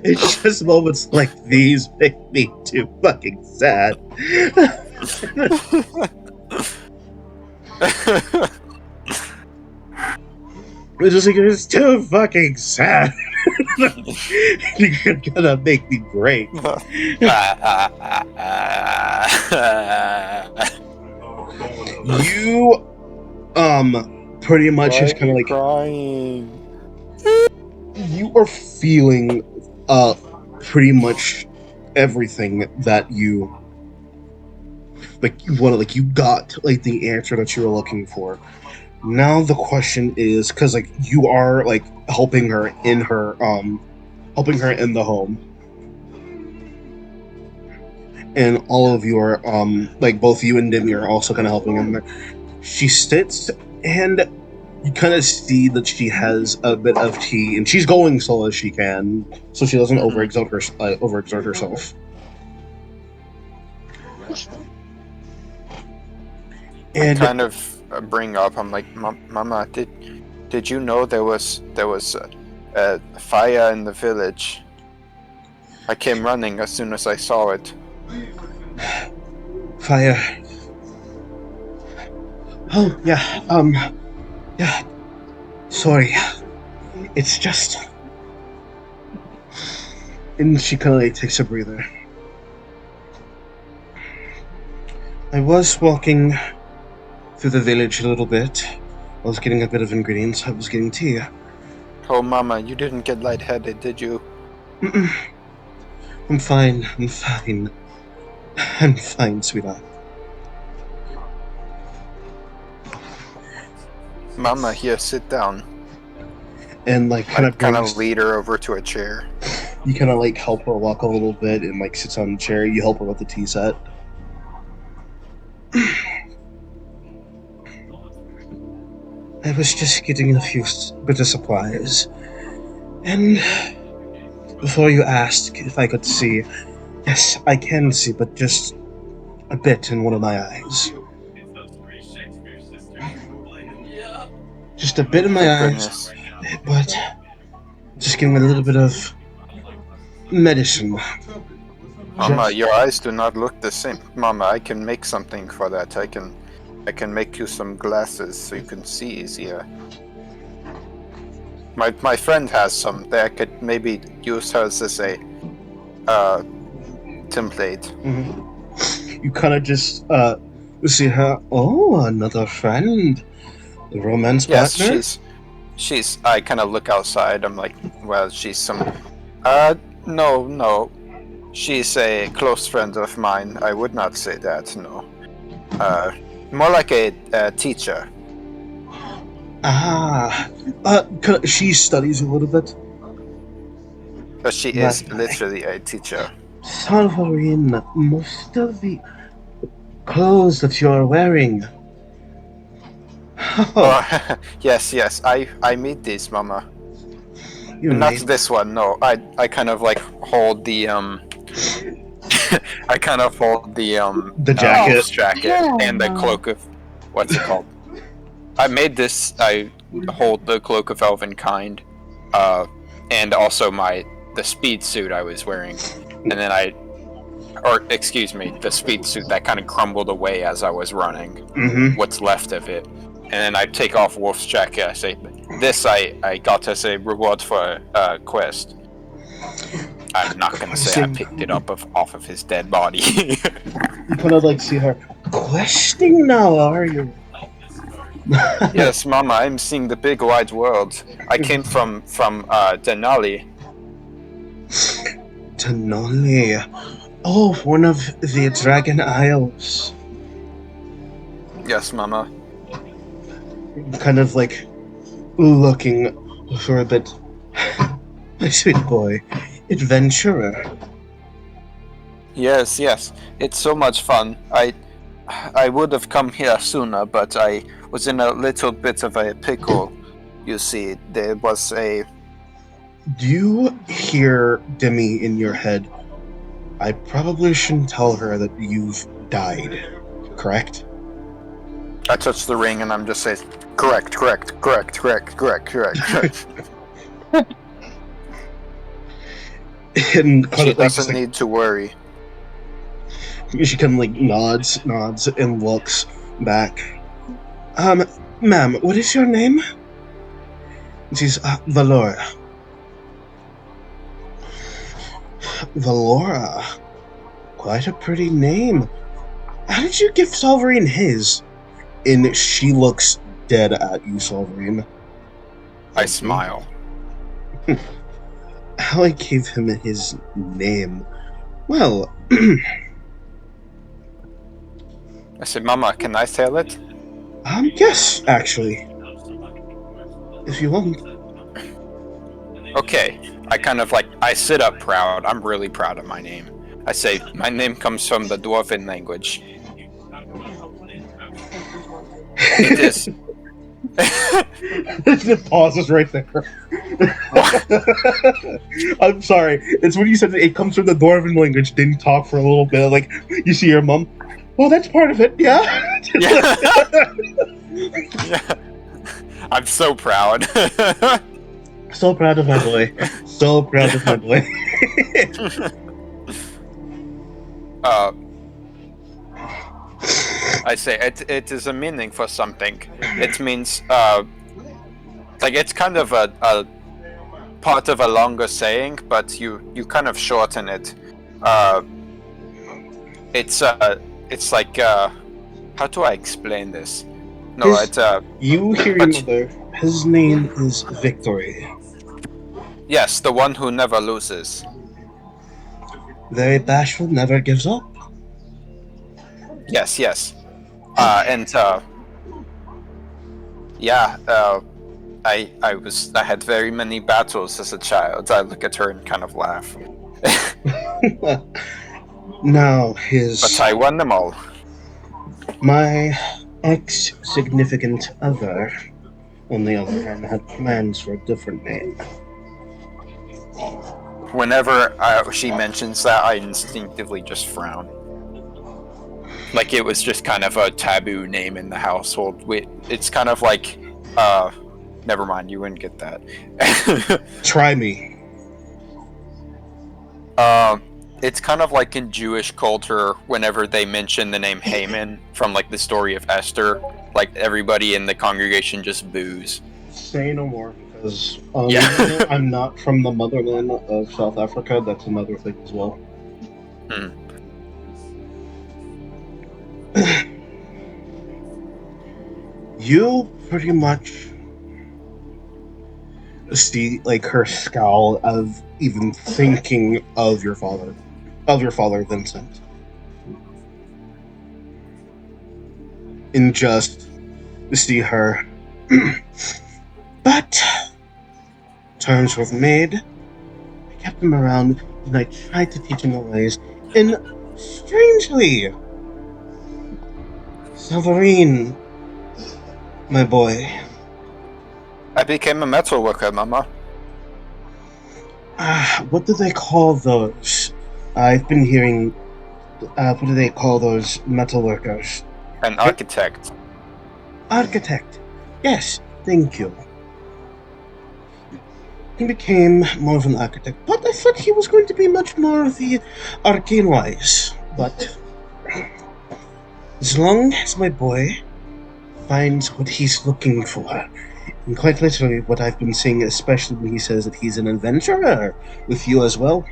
It's just moments like these make me too fucking sad. It's too fucking sad. You're gonna make me break. You pretty much just kind of like crying. You are feeling pretty much everything that you wanted. Like you got like the answer that you were looking for. Now the question is, because like you are like helping her in the home, and all of you are like both you and Demi are also kind of helping in there. She sits, and you kind of see that she has a bit of tea, and she's going slow as she can, so she doesn't overexert herself. And kind of bring up, I'm like, Mama, did you know there was a fire in the village? I came running as soon as I saw it. Fire. Oh, yeah, yeah. Sorry. It's just... And she kind of like takes a breather. I was walking through the village a little bit. I was getting a bit of ingredients. I was getting tea. Oh, Mama, you didn't get lightheaded, did you? Mm-mm. I'm fine. I'm fine. I'm fine, sweetheart. Mama, here, sit down. And like kind of lead her over to a chair. You kind of like help her walk a little bit and like sits on the chair. You help her with the tea set. I was just getting a few bit of supplies, and before you ask if I could see, yes, I can see, but just a bit in one of my eyes. Just a bit in my eyes, but just getting a little bit of medicine. Mama, your eyes do not look the same. Mama, I can make something for that. I can make you some glasses so you can see easier. My friend has some. I could maybe use hers as a template. Mm-hmm. You kind of just see her. Oh, another friend. The romance partner? Yes, she's. I kind of look outside. I'm like, well, she's some. No. She's a close friend of mine. I would not say that. No. More like a teacher. She studies a little bit. But she is literally a teacher. Solverine, most of the clothes that you are wearing. Oh, yes. I made this, Mama. Not this one. No. I kind of like hold the I kind of hold the jacket, jacket and the cloak of what's it called? I made this. I hold the cloak of Elvenkind, and also the speed suit I was wearing, and then the speed suit that kind of crumbled away as I was running. Mm-hmm. What's left of it, and then I take off Wolf's jacket. I say, "This I got as a reward for a quest." I'm not gonna say I picked it up off of his dead body. You kind of like see her questing now, are you? Yes, Mama, I'm seeing the big wide world. I came from Denali. Denali. Oh, one of the Dragon Isles. Yes, Mama. Kind of like looking for a bit. My sweet boy. Adventurer. Yes. It's so much fun. I would have come here sooner, but I was in a little bit of a pickle. You see, there was a... Do you hear Demi in your head? I probably shouldn't tell her that you've died, correct? I touch the ring and I'm just saying, correct. And she doesn't need to worry. She kind of like nods and looks back. Ma'am, what is your name? She's Valora. Valora. Quite a pretty name. How did you give Solverine his? And she looks dead at you, Solverine. I smile. How I gave him his name? Well, I said, Mama, can I tell it? Yes, actually. If you want. Okay. I sit up proud. I'm really proud of my name. I say, my name comes from the Dwarven language. It is... It pauses right there. I'm sorry. It's when you said it comes from the Dwarven language, didn't talk for a little bit. Like, you see your mom. Well, that's part of it, yeah. Yeah. I'm so proud. So proud of my boy. So proud of my boy. I say it is a meaning for something. It means it's kind of a part of a longer saying, but you kind of shorten it. It's like how do I explain this? No, His- You hear your mother. His name is Victory. Yes, the one who never loses. Very bashful, never gives up. Yes. I had very many battles as a child. I look at her and kind of laugh. Now, But I won them all. my ex-significant other, on the other hand, had plans for a different name. Whenever she mentions that, I instinctively just frown. Like it was just kind of a taboo name in the household. It's kind of like, never mind, you wouldn't get that. Try me. It's kind of like in Jewish culture, whenever they mention the name Haman from like the story of Esther, like everybody in the congregation just boos. Say no more, because Yeah. I'm not from the motherland of South Africa. That's another thing as well. You pretty much see like her scowl of even thinking of your father Vincent, and just see her. But terms were made. I kept him around, and I tried to teach him the ways. And strangely, Severine, my boy. I became a metal worker, Mama. What do they call those? I've been hearing. What do they call those metal workers? An architect. Architect. Yes, thank you. He became more of an architect, but I thought he was going to be much more of the arcane wise. But as long as my boy finds what he's looking for, and quite literally what I've been seeing, especially when he says that he's an adventurer with you as well.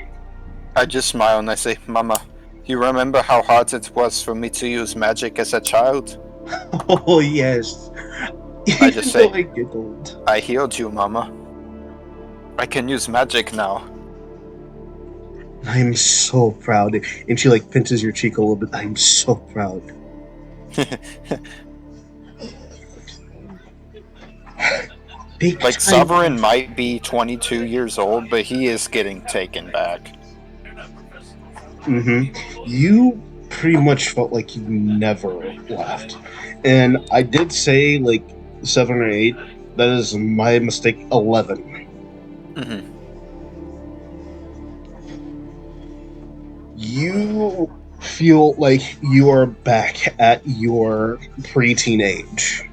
I just smile and I say, Mama, you remember how hard it was for me to use magic as a child? Oh yes. I just say- I giggled. I healed you, Mama. I can use magic now. I'm so proud. And she like pinches your cheek a little bit. I'm so proud. Like, Sovereign might be 22 years old, but he is getting taken back. You pretty much felt like you never left. And I did say like 7 or 8. That is my mistake. 11. You feel like you are back at your preteen age.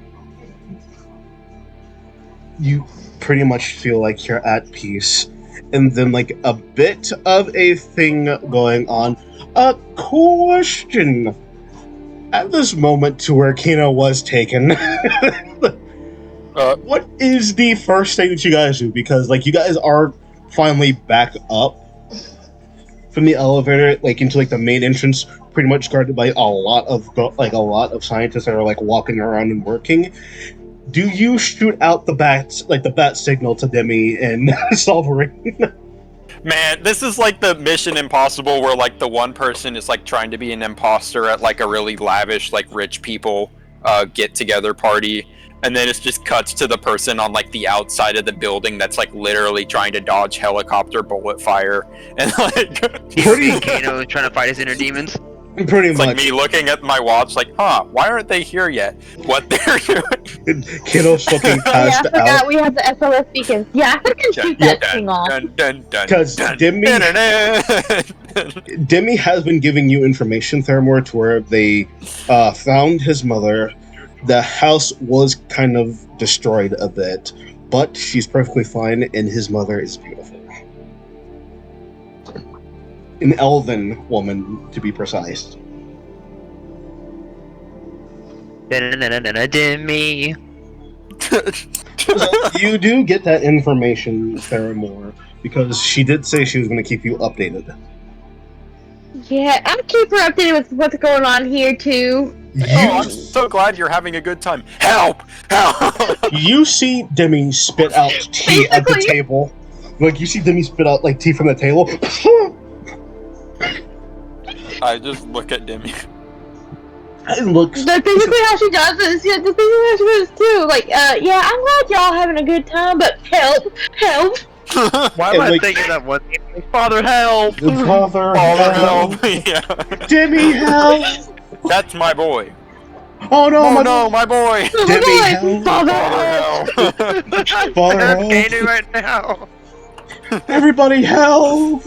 You pretty much feel like you're at peace. And then, like, a bit of a thing going on. A question at this moment to where Kino was taken. What is the first thing that you guys do? Because, like, you guys are finally back up from the elevator, like, into, like, the main entrance, pretty much guarded by a lot of scientists that are, like, walking around and working. Do you shoot out the bat signal to Demi and Solverine? Man, this is like the Mission Impossible where like the one person is like trying to be an imposter at like a really lavish like rich people get together party, and then it just cuts to the person on like the outside of the building that's like literally trying to dodge helicopter bullet fire, and like Kano trying to fight his inner demons. Pretty it's much. like me looking at my watch like, why aren't they here yet? What they're doing? Kiddo's fucking Yeah, passed I forgot out. we have the SOS beacons. Yeah, I can shoot that thing off. Because Demi has been giving you information, Thermore, to where they found his mother. The house was kind of destroyed a bit, but she's perfectly fine, and his mother is beautiful. An elven woman, to be precise. Demi. You do get that information, Faramore, because she did say she was going to keep you updated. Yeah, I'll keep her updated with what's going on here too. Oh, I'm so glad you're having a good time. Help! Help! You see Demi spit out tea at the Basically. table. Like, you see Demi spit out, like, tea from the table. I just look at Demi. It looks... That's basically how she does this. Yeah, that's basically how she does too. Like, yeah, I'm glad y'all having a good time, but help. Why And, am I like- thinking that one? Father, help! Father, Oh, help! no. Yeah. Demi, help! That's my boy. Oh no, Oh my no, my boy! Demi, help! Father, Father, help! Father, I'm help! gaining right now. Everybody, help!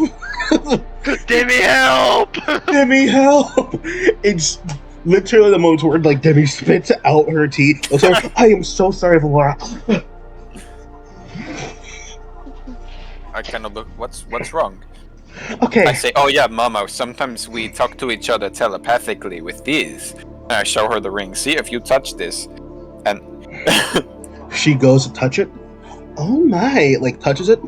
Demi, help! Demi, help! It's literally the moment where, like, Demi spits out her tea. Also, I am so sorry, Laura. I kind of look. What's wrong? Okay. I say, oh yeah, Mama. Sometimes we talk to each other telepathically with these. And I show her the ring. See if you touch this, and She goes to touch it. Oh my! Like, touches it.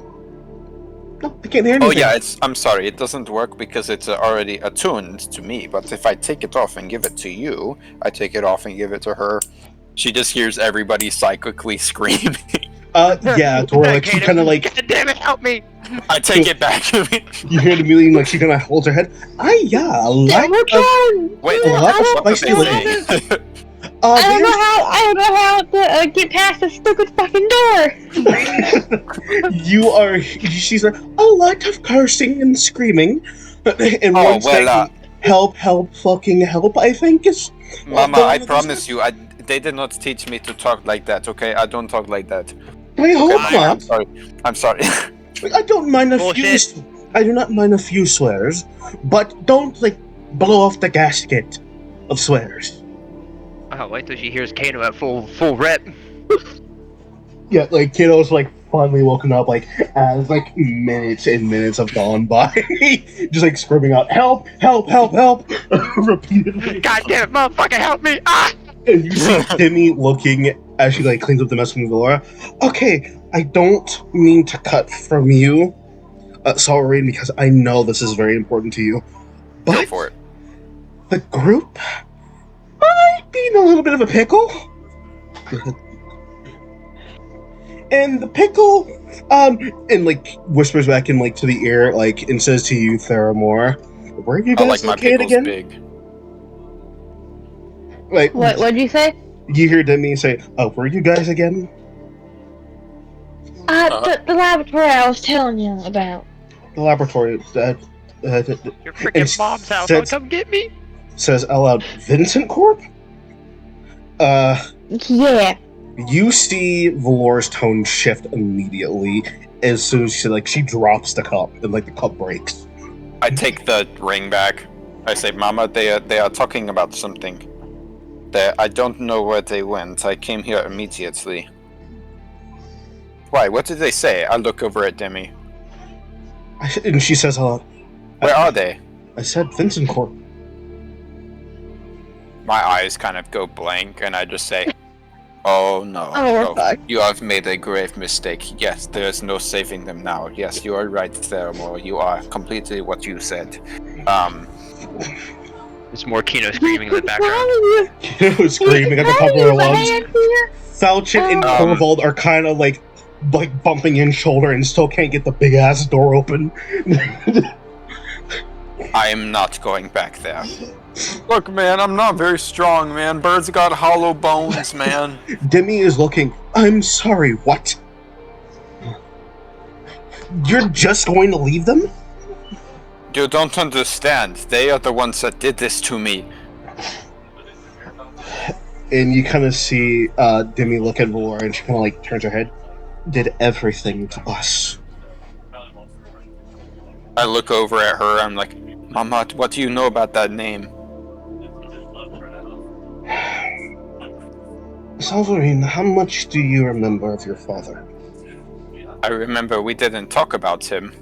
No, I can't hear anything. oh yeah, I'm sorry, it doesn't work because it's already attuned to me. But if I take it off and give it to you, I take it off and give it to her. She just hears everybody psychically screaming. Yeah, to where, like, she kind of, like, God damn it, help me! I take it back. you hear the million, like, she kind of holds her head. Yeah, a lot we're of, trying. Wait, a lot of what spicy did liquid. they say? I don't know how to get past the stupid fucking door. You are. She's like, a lot of cursing and screaming. And Oh, one well, saying, help, fucking help, I think is. Mama, the I one that promise you, they did not teach me to talk like that. Okay, I don't talk like that. I hope Okay, I'm not. sorry. I'm sorry. I don't mind a Bullshit. few. I do not mind a few swears, but don't, like, blow off the gasket of swears. Oh, wait till she hears Kano at full rep. Yeah, like, kiddo's, like, finally woken up, like, as, like, minutes and minutes have gone by. Just, like, screaming out, help, repeatedly. God damn it, motherfucker, help me! Ah! And you see Timmy looking as she, like, cleans up the mess from Laura. Okay, I don't mean to cut from you, sorry, because I know this is very important to you. Go But for it. the group might be in a little bit of a pickle. And the pickle, and, like, whispers back in, like, to the ear, like, and says to you, Theramore, where are you I guys like my located pickles again? big. Like, What'd you say? you hear Demi say, oh, where are you guys again? The laboratory I was telling you about. The laboratory, Your And freaking mom's house, said- don't come get me! says out loud, Vincent Corp? Yeah. You see Valor's tone shift immediately as soon as she drops the cup and, like, the cup breaks. I take the ring back. I say, Mama, they are talking about something. I don't know where they went. I came here immediately. Why? What did they say? I look over at Demi. And she says, Where are they? I said Vincent Corp. My eyes kind of go blank, and I just say, oh no. Oh, we're fucked. You have made a grave mistake. Yes, there is no saving them now. Yes, you are right, Theramore. You are completely what you said. There's more Kino screaming in the background. Kiddo screaming at the top of her lungs. Falchion and Um, Corvold are kind of, like bumping in shoulder and still can't get the big ass door open. I am not going back there. Look, man, I'm not very strong, man. Birds got hollow bones, man. Demi is looking, I'm sorry, what? You're just going to leave them? You don't understand. They are the ones that did this to me. And you kind of see Demi look at Valor, and she kind of, like, turns her head. Did everything to us. I look over at her. I'm like, Mama, what do you know about that name? Salvarine, how much do you remember of your father? I remember we didn't talk about him.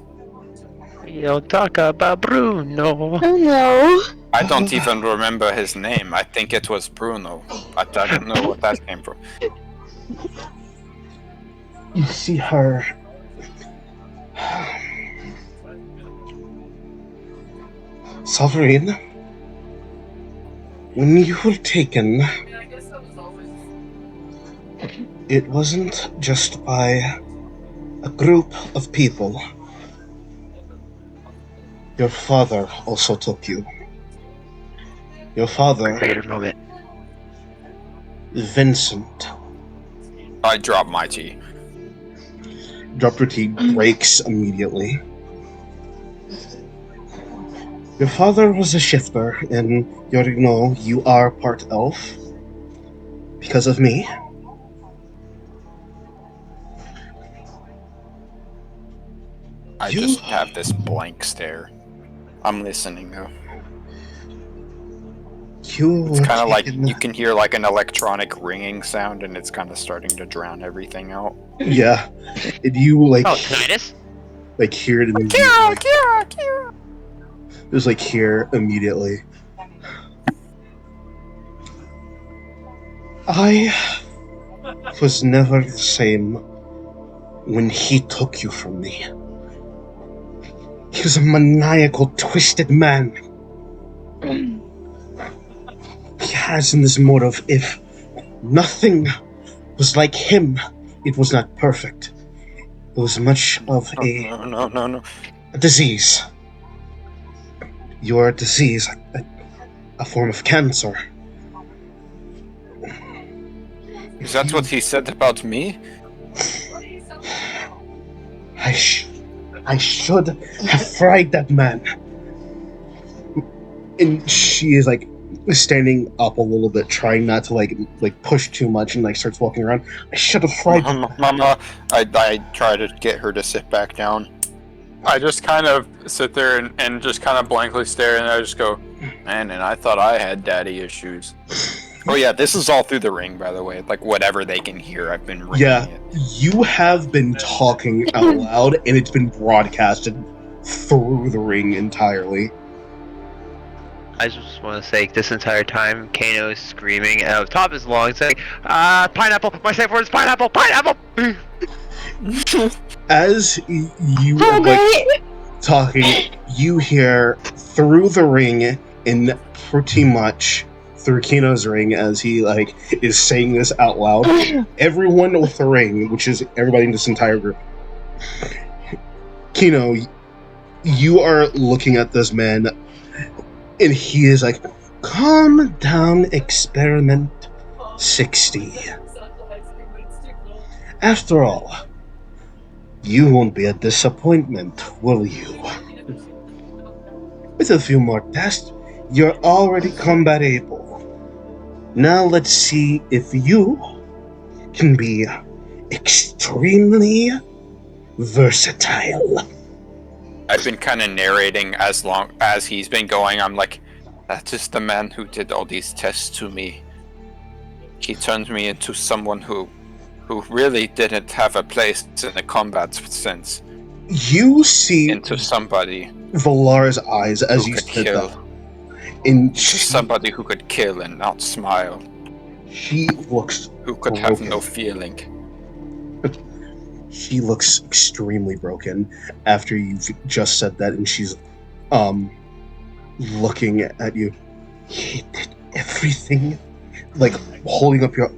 You don't talk about Bruno. Oh no. I don't even remember his name. I think it was Bruno. I don't know what that came from. You see her. Sovereign, when you were taken, it wasn't just by a group of people. Your father also took you. Your father, Greater moment. Vincent, I drop my tea. dropped her tea, breaks immediately. Your father was a shifter, and you are part elf. Because of me. I just have this blank stare. I'm listening though. It's kind of like you can hear like an electronic ringing sound, and it's kind of starting to drown everything out. Yeah. And you Oh, tinnitus? hear it immediately. It was here immediately. I was never the same when he took you from me. He was a maniacal, twisted man. He has in this motive, if nothing was like him, it was not perfect. It was much of No. a disease. You're a disease, a form of cancer. Is that what he said about me? I should have fried that man. And she is standing up a little bit, trying not to push too much, and starts walking around. I should have fried that man. Mama, I try to get her to sit back down. I just kind of sit there and just kind of blankly stare, and I just go, man, and I thought I had daddy issues. Oh yeah, this is all through the ring, by the way. Whatever they can hear, I've been ringing it. You have been talking out loud, and it's been broadcasted through the ring entirely. I just want to say, this entire time, Kano is screaming out of the top of his lungs, saying, pineapple! My safe word is pineapple! Pineapple! As you are talking, you hear through the ring, and pretty much through Kino's ring, as he is saying this out loud. Everyone with the ring, which is everybody in this entire group. Kino, you are looking at this man, and he is calm down, experiment 60. After all, you won't be a disappointment, will you? With a few more tests, you're already combat able. Now let's see if you can be extremely versatile. I've been kind of narrating as long as he's been going. I'm like, that is the man who did all these tests to me. He turned me into someone who really didn't have a place in the combat sense. You see into somebody Valar's eyes as you said that. And somebody who could kill and not smile. She looks who could broken. have no feeling. She looks extremely broken after you've just said that, and she's looking at you. He did everything. Holding up your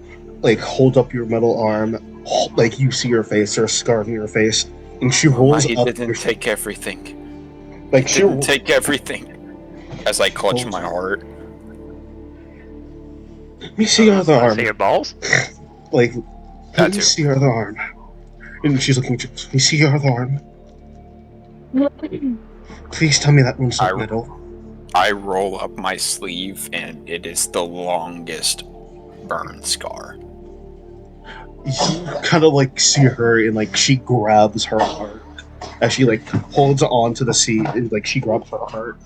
hold up your metal arm, you see her face, there's a scar on your face, and she rolls he up. He didn't take everything. She didn't take everything. As I clutch my heart. Let me see your other arm. See your balls? Let me see your other arm. And she's looking. Let me see your other arm. Please tell me that one's not metal. I roll up my sleeve, and it is the longest burn scar. You kind of see her, and she grabs her heart as she holds on to the seat, and she grabs her heart.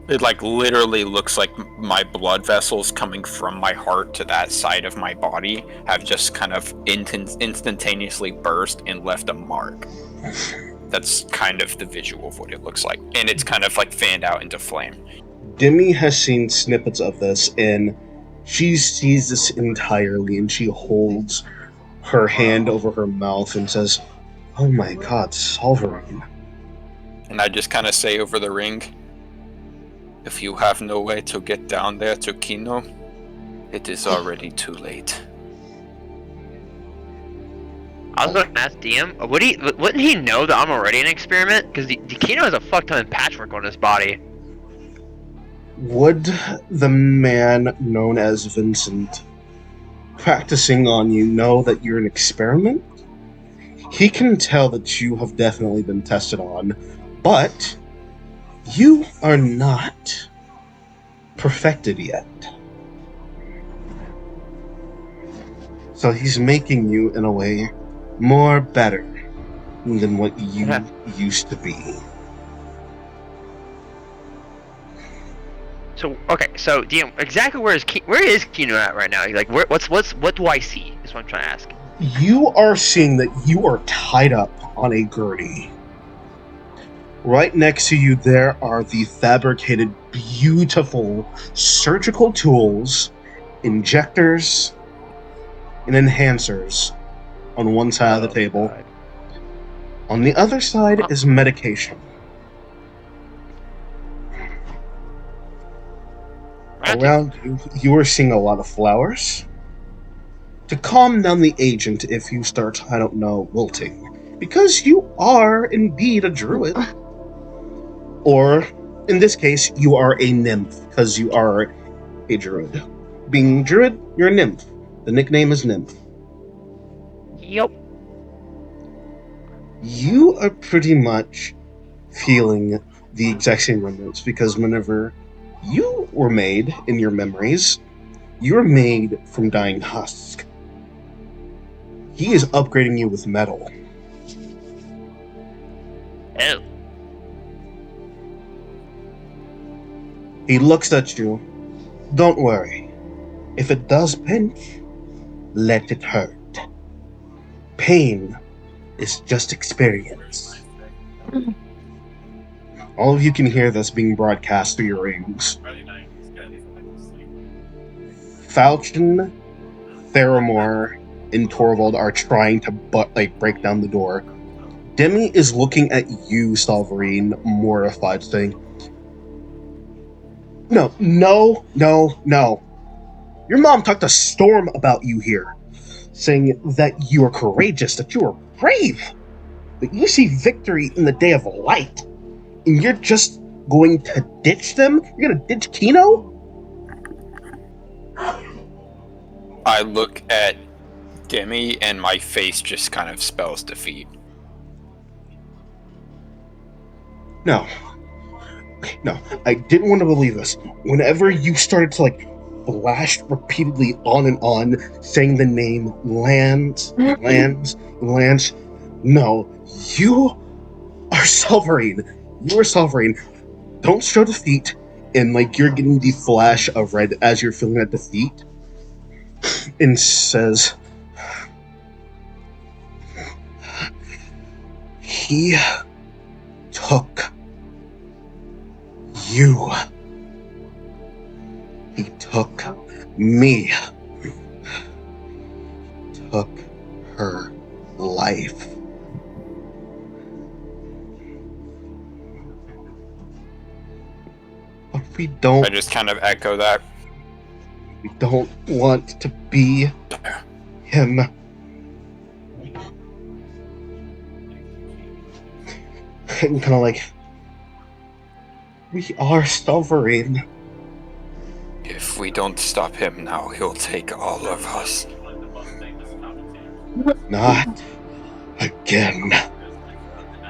It literally looks like my blood vessels coming from my heart to that side of my body have just kind of instantaneously burst and left a mark. That's kind of the visual of what it looks like, and it's kind of fanned out into flame. Demi has seen snippets of this, and she sees this entirely, and she holds her hand over her mouth and says, "Oh my God, Solverine." And I just kind of say over the ring, if you have no way to get down there to Kino, it is already too late. I was going to ask DM, wouldn't he know that I'm already an experiment? Because Kino has a fuck ton of patchwork on his body. Would the man known as Vincent practicing on you know that you're an experiment? He can tell that you have definitely been tested on, but you are not perfected yet. So he's making you, in a way, more better than what you used to be. So okay, so DM, exactly where is Kino at right now? Like, what do I see? Is what I'm trying to ask. You are seeing that you are tied up on a gurney. Right next to you, there are the fabricated, beautiful surgical tools, injectors, and enhancers on one side of the table. God. On the other side is medication. Around you, you are seeing a lot of flowers. To calm down the agent if you start, I don't know, wilting. Because you are indeed a druid. Or, in this case, you are a nymph, because you are a druid. Being druid, you're a nymph. The nickname is Nymph. Yep. You are pretty much feeling the exact same remnants, because whenever you were made, in your memories, you were made from dying husk. He is upgrading you with metal. Oh. He looks at you. Don't worry. If it does pinch, let it hurt. Pain is just experience. All of you can hear this being broadcast through your ears. Falchion, Theramore, and Torvald are trying to break down the door. Demi is looking at you, Solverine, mortified, saying, No. Your mom talked to Storm about you here, saying that you are courageous, that you are brave, that you see victory in the day of light, and you're just going to ditch them? You're going to ditch Kino? I look at Demi and my face just kind of spells defeat. No, I didn't want to believe this. Whenever you started to flash repeatedly on and on, saying the name Lance, no, you are Solverine. You are Solverine. Don't show defeat, and you're getting the flash of red as you're feeling that defeat, and says, he took you. He took me. Took her life. But we don't. I just kind of echo that. We don't want to be him. And kind of we are Solverine. If we don't stop him now, he'll take all of us. Not again.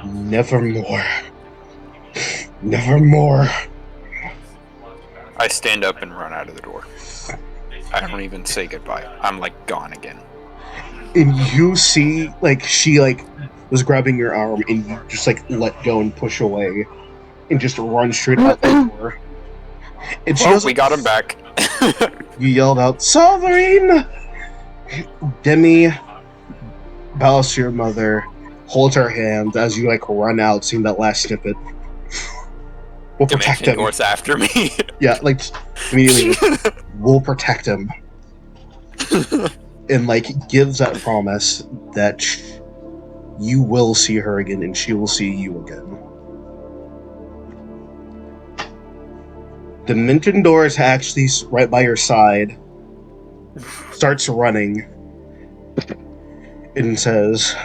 Nevermore. Nevermore. I stand up and run out of the door. I don't even say goodbye. I'm gone again. And you see, she was grabbing your arm, and you just let go and push away, and just run straight out the door. And she we got him back. You yelled out, Solverine! Demi bows to your mother, holds her hand as you run out, seeing that last snippet. We'll protect him. North after me. Yeah, immediately. We'll protect him. and like gives that promise that you will see her again and she will see you again. Dimension door is actually right by your side. Starts running and says,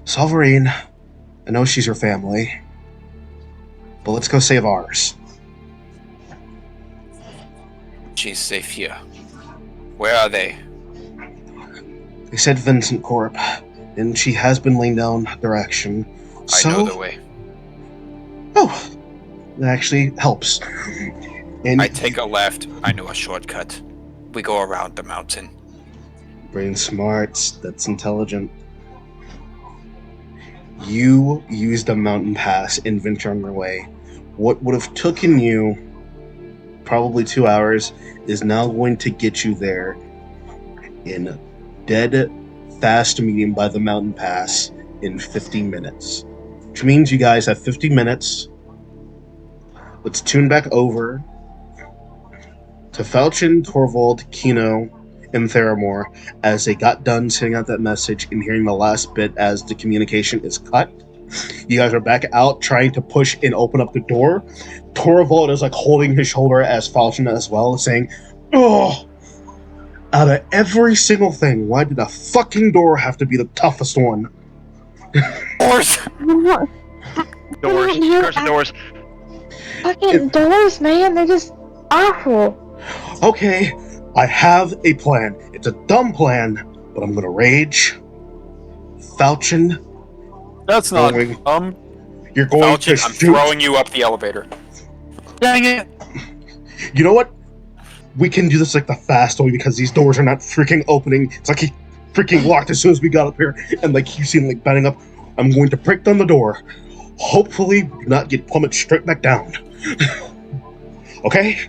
Solverine, I know she's your family, but let's go save ours. She's safe here. Where are they? They said Vincent Corp, and she has been laying down direction. I know the way. Oh, that actually helps. And I take a left. I know a shortcut. We go around the mountain. brain smarts, that's intelligent. You use the mountain pass and venture on your way. What would have taken you probably 2 hours is now going to get you there in dead fast medium by the mountain pass in 50 minutes. Which means you guys have 50 minutes. Let's tune back over to Falchion, Torvald, Kino, and Theramore as they got done sending out that message and hearing the last bit as the communication is cut. You guys are back out trying to push and open up the door. Torvald is like holding his shoulder as Falchion as well, saying, "Oh, out of every single thing, why did the fucking door have to be the toughest one?" Doors! Doors. Curse the doors. Fucking doors, man. They're just awful. Okay, I have a plan. It's a dumb plan, but I'm gonna rage. Falchion, That's not Going- You're going Falchion, to I'm shoot. throwing you up the elevator. Dang it! You know what? We can do this like the fast way because these doors are not freaking opening. It's like he freaking locked as soon as we got up here, and like you see him like bending up. I'm going to break down the door. Hopefully, not get plummeted straight back down. Okay?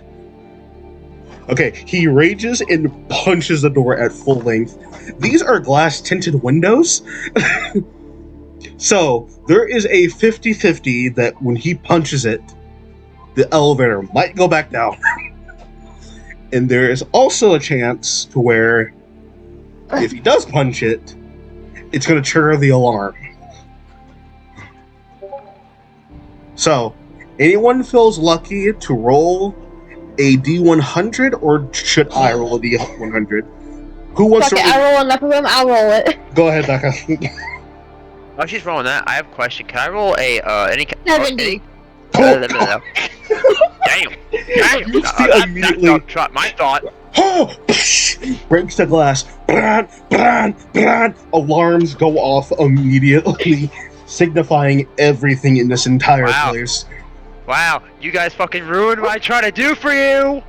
Okay, he rages and punches the door at full length. These are glass tinted windows. So, there is a 50-50 that when he punches it, the elevator might go back down. And there is also a chance to where, if he does punch it, it's going to trigger the alarm. So, anyone feels lucky to roll a D100, or should I roll a D100? Who wants Fuck it, to I roll enough of them, I'll roll it. Go ahead, Becca. Oh, she's rolling that. I have a question. Can I roll a any? 70. Damn. Damn. You see immediately- My thought. Oh, breaks the glass. Blah, blah, blah. Alarms go off immediately, signifying everything in this entire Wow. place. Wow, you guys fucking ruined what I try to do for you.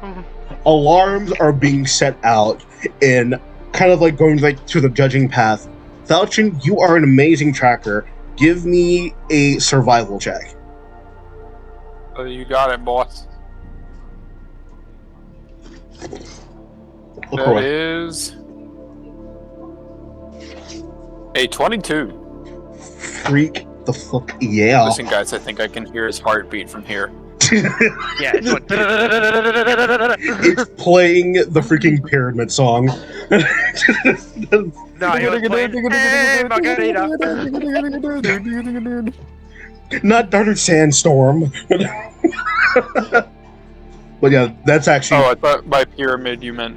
Alarms are being set out, and kind of like going like to the judging path. Falchion, you are an amazing tracker. Give me a survival check. Oh, you got it, boss. Look That away. is a 22. Freak the fuck yeah. Listen, guys, I think I can hear his heartbeat from here. Yeah, it's going. It's playing the freaking pyramid song. No, he was playing. Hey, Margarita. Not Dark Sandstorm. But yeah, that's actually. Oh, I thought by pyramid you meant.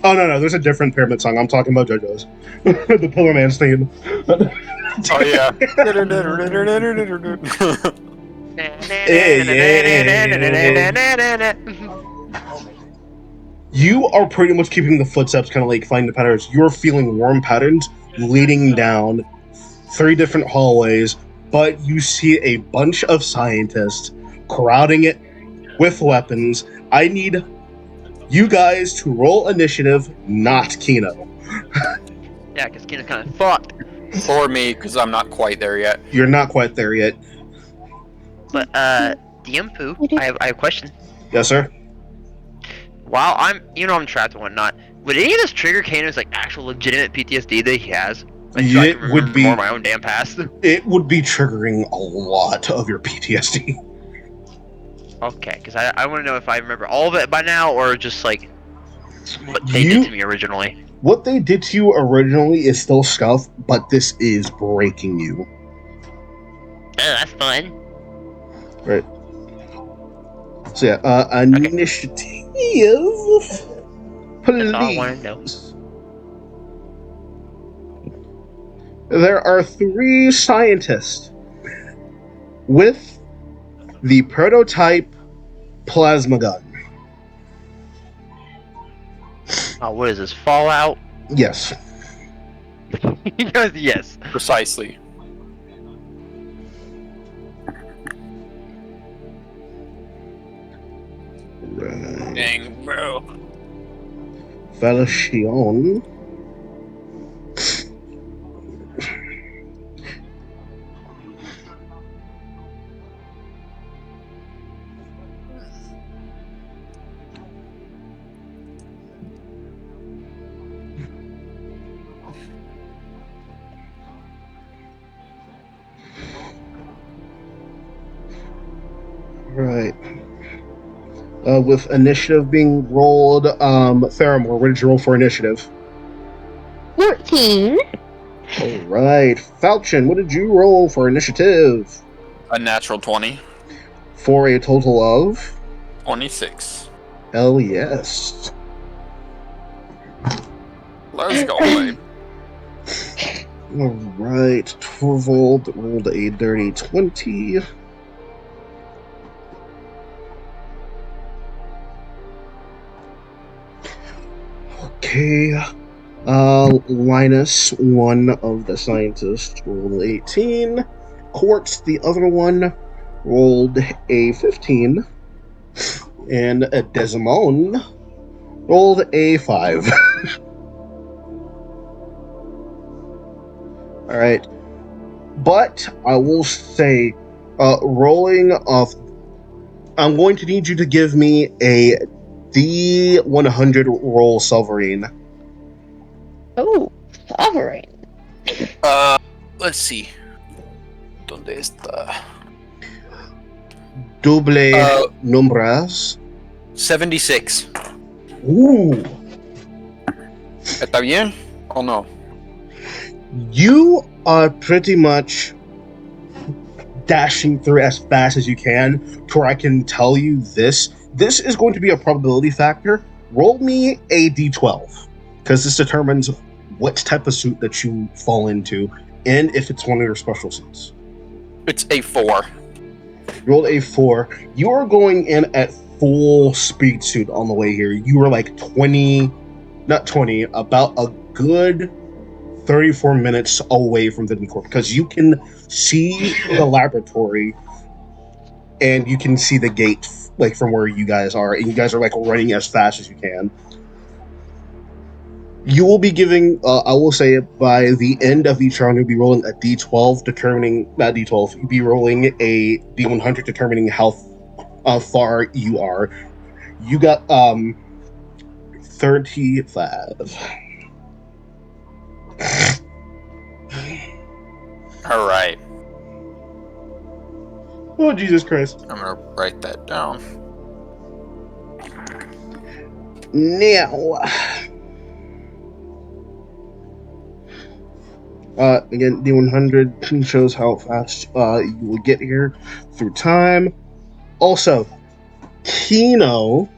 Oh no, there's a different pyramid song. I'm talking about JoJo's. The Pillar Man's theme. Oh, yeah. You are pretty much keeping the footsteps kind of like finding the patterns. You're feeling warm patterns leading down 3 different hallways, but you see a bunch of scientists crowding it with weapons. I need you guys to roll initiative, not Kino. Yeah, because Kina's kind of fucked. Or me, because I'm not quite there yet. You're not quite there yet. But DM Poo, I have a question. Yes, sir? While I'm trapped and whatnot, would any of this trigger Kano's like actual legitimate PTSD that he has? Like, so I It can would remember be- more of my own damn past. It would be triggering a lot of your PTSD. Okay, because I want to know if I remember all of it by now, or just like what they did to me originally. What they did to you originally is still stuff, but this is breaking you. Oh, that's fun. Right. So yeah, initiative. Please. That's all I want to know. There are 3 scientists with the prototype plasma gun. Oh, what is this? Fallout? Yes. Yes. Precisely. Right. Dang, bro. Valicion. Right. With initiative being rolled, Theramore, what did you roll for initiative? 14. Alright. Falchion, what did you roll for initiative? A natural 20. For a total of? 26. Hell yes. Let's go, babe. Alright. Torvald rolled a dirty 20. Okay. Linus, one of the scientists, rolled 18. Quartz, the other one, rolled a 15. And Desmond rolled a 5. Alright. But I will say, rolling off, I'm going to need you to give me a D100 roll, Silverine. Oh, sovereign. Let's see. ¿Dónde está? Doble nombres. 76. Ooh. ¿Está bien o no? You are pretty much dashing through as fast as you can, to where I can tell you this. This is going to be a probability factor. Roll me a d12, because this determines what type of suit that you fall into, and if it's one of your special suits. It's a 4. Rolled a 4. You are going in at full speed suit on the way here. You were like 20, not 20, about a good 34 minutes away from the Corp, because you can see the laboratory and you can see the gate, like, from where you guys are, and you guys are like running as fast as you can. You will be giving, I will say, by the end of each round, you'll be rolling a d12, determining, not d12, you'll be rolling a d100, determining how far you are. You got 35. All right. Oh, Jesus Christ. I'm gonna write that down. Now, again, D100 shows how fast you will get here through time. Also, Kino,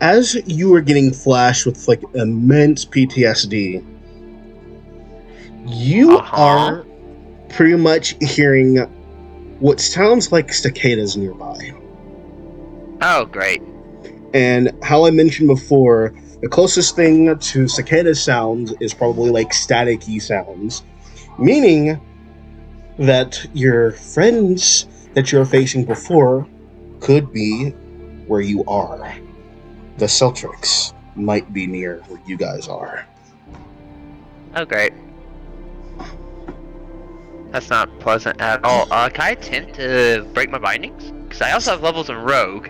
as you are getting flashed with like immense PTSD, you are pretty much hearing what sounds like cicadas nearby. Oh, great. And how I mentioned before, the closest thing to cicada sounds is probably like staticky sounds, meaning that your friends that you're facing before could be where you are. The Celtics might be near where you guys are. Oh, great. That's not pleasant at all. Can I attempt to break my bindings? Because I also have levels in Rogue.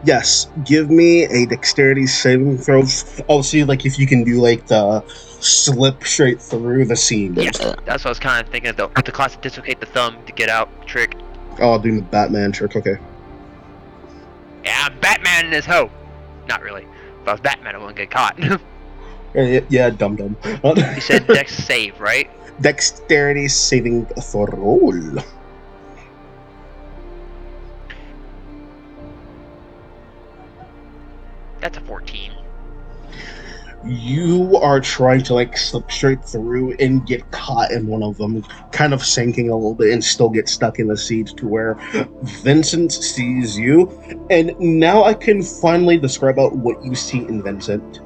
Yes. Give me a dexterity saving throw. Oh, see, like, if you can do, like, the slip straight through the seam. Yeah, that's what I was kind of thinking. The classic dislocate the thumb to get out trick. Oh, doing the Batman trick, okay. Yeah, I'm Batman in this hoe. Not really. If I was Batman, I wouldn't get caught. Yeah, dum-dum. You said Dex save, right? Dexterity saving throw. That's a 14. You are trying to like slip straight through and get caught in one of them, kind of sinking a little bit and still get stuck in the seat to where Vincent sees you. And now I can finally describe out what you see in Vincent.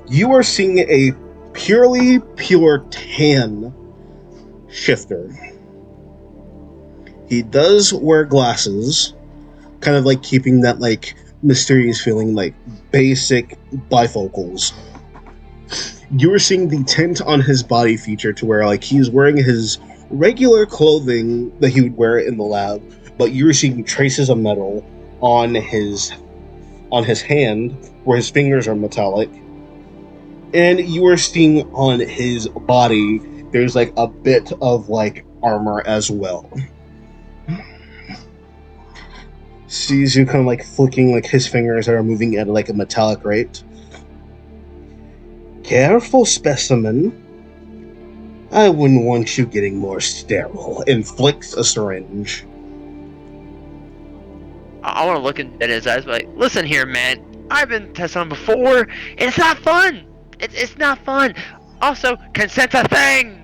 You are seeing a pure tan shifter. He does wear glasses, kind of like keeping that like mysterious feeling, like basic bifocals. You are seeing the tint on his body feature to where like he's wearing his regular clothing that he would wear in the lab, but you're seeing traces of metal on his hand where his fingers are metallic. And you are seeing on his body there's like a bit of like armor as well. Sees you kind of like flicking like his fingers that are moving at like a metallic rate. Careful, specimen. I wouldn't want you getting more sterile. And flicks a syringe. I want to look in his eyes, like, listen here, man. I've been tested on before, and it's not fun. It's not fun. Also, consent's a thing.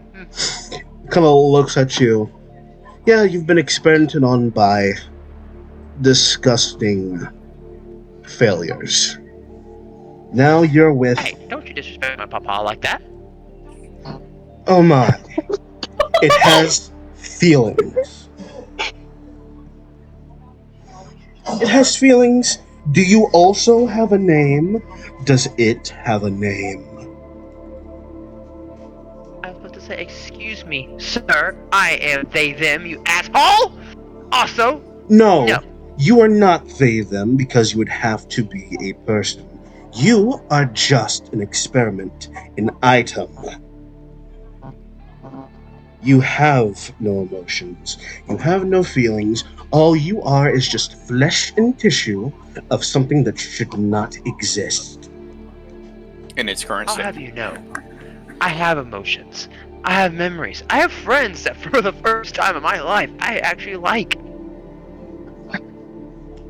Kind of looks at you. Yeah, you've been experimented on by disgusting failures. Now you're with... Hey, don't you disrespect my papa like that. Oh my. It has feelings. It has feelings. Do you also have a name? Does it have a name? I was supposed to say, excuse me, sir. I am they, them, you asshole! Also, No. no. You are not they, them, because you would have to be a person. You are just an experiment, an item. You have no emotions. You have no feelings. All you are is just flesh and tissue of something that should not exist. In its current I'll state. have you know, I have emotions. I have memories. I have friends that for the first time in my life, I actually like.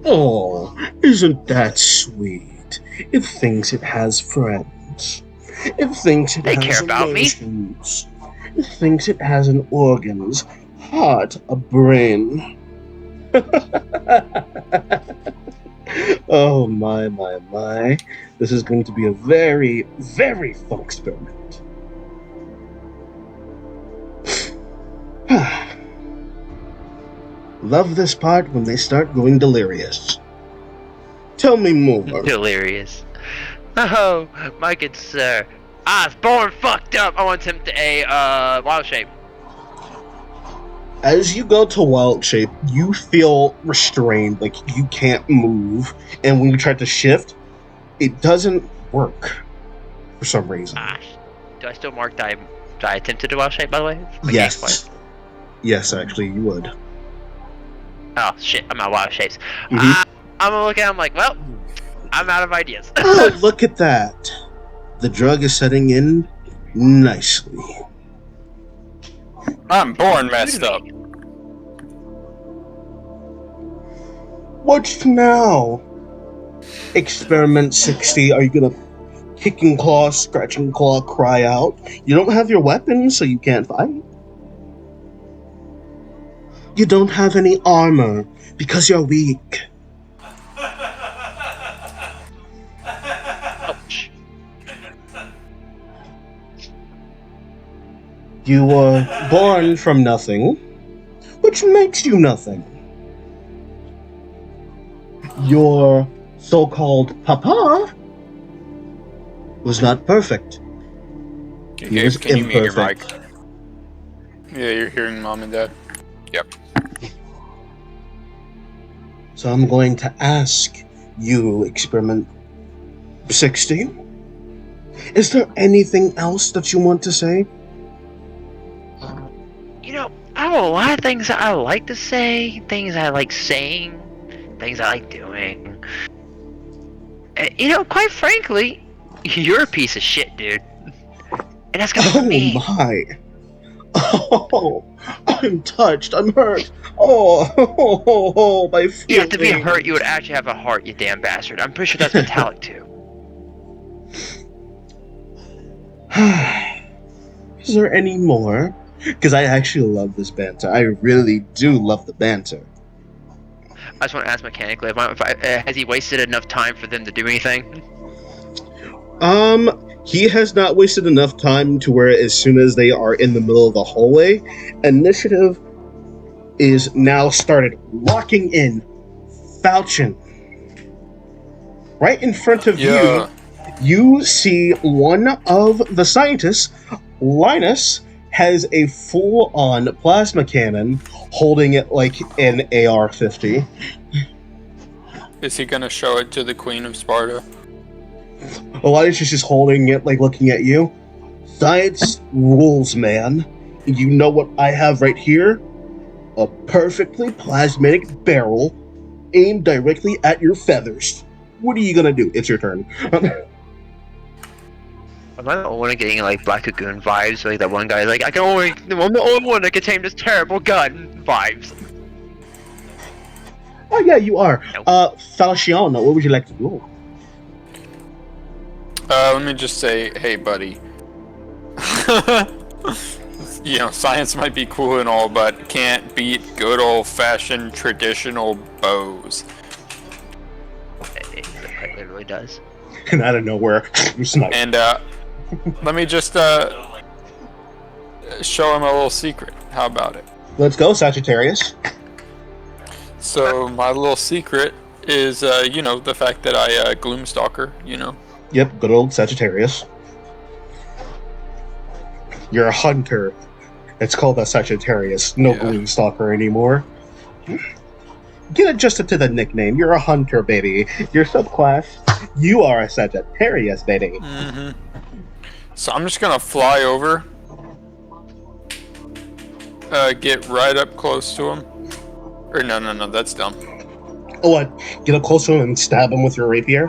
Oh, isn't that sweet? It thinks it has friends. It thinks it They has care about me. emotions. It thinks it has an organs, heart, a brain. Oh my. This is going to be a very, very fun experiment. Love this part when they start going delirious. Tell me more. Delirious. Oh, my good sir. I was born fucked up. I want him to a wild shape. As you go to wild shape, you feel restrained, like you can't move. And when you try to shift, it doesn't work for some reason. Do I still mark that I attempted a wild shape, by the way? Yes. Yes, actually, you would. Oh, shit. I'm out of wild shapes. Mhm. I'm gonna look at him like, well, I'm out of ideas. Oh, look at that. The drug is setting in nicely. I'm born messed up. What now? Experiment 60. Are you gonna kick and claw, scratch and claw, cry out? You don't have your weapons, so you can't fight. You don't have any armor because you're weak. Ouch. You were born from nothing, which makes you nothing. Your so-called papa was not perfect. He was Can you mute your mic? imperfect. Yeah, you're hearing mom and dad. Yep. So I'm going to ask you, Experiment 60. Is there anything else that you want to say? You know, I have a lot of things that I like to say, things I like saying, things I like doing. Quite frankly, you're a piece of shit, dude. And that's gonna Oh be me. my! Oh, I'm touched. I'm hurt. Oh, my feelings. Yeah, to be hurt, you would actually have a heart, you damn bastard. I'm pretty sure that's metallic too. Is there any more? Because I actually love this banter. I really do love the banter. I just want to ask mechanically, has he wasted enough time for them to do anything? He has not wasted enough time to where as soon as they are in the middle of the hallway, initiative is now started locking in Falchion. Right in front of you see one of the scientists, Linus, has a full-on plasma cannon holding it like an AR-50. Is he gonna show it to the Queen of Sparta? Linus is just holding it, like looking at you. Science rules, man. You know what I have right here? A perfectly plasmatic barrel aimed directly at your feathers. What are you gonna do? It's your turn. Am I the only one getting like Black Lagoon vibes? Like that one guy, like I'm the only one that can tame this terrible gun vibes. Oh yeah, you are. Nope. Falchion, what would you like to do? Let me just say, hey, buddy. Science might be cool and all, but can't beat good old-fashioned traditional bows. It literally does. And out of nowhere, you snipe. And let me just show him a little secret. How about it? Let's go, Sagittarius. So my little secret is, the fact that I Gloomstalker. Yep, good old Sagittarius. You're a hunter. It's called a Sagittarius, no Gloomstalker anymore. Get adjusted to the nickname. You're a hunter, baby. Your subclass, you are a Sagittarius, baby. Mm-hmm. So I'm just gonna fly over, get right up close to him. Or no, that's dumb. Oh, what? Get up close to him and stab him with your rapier?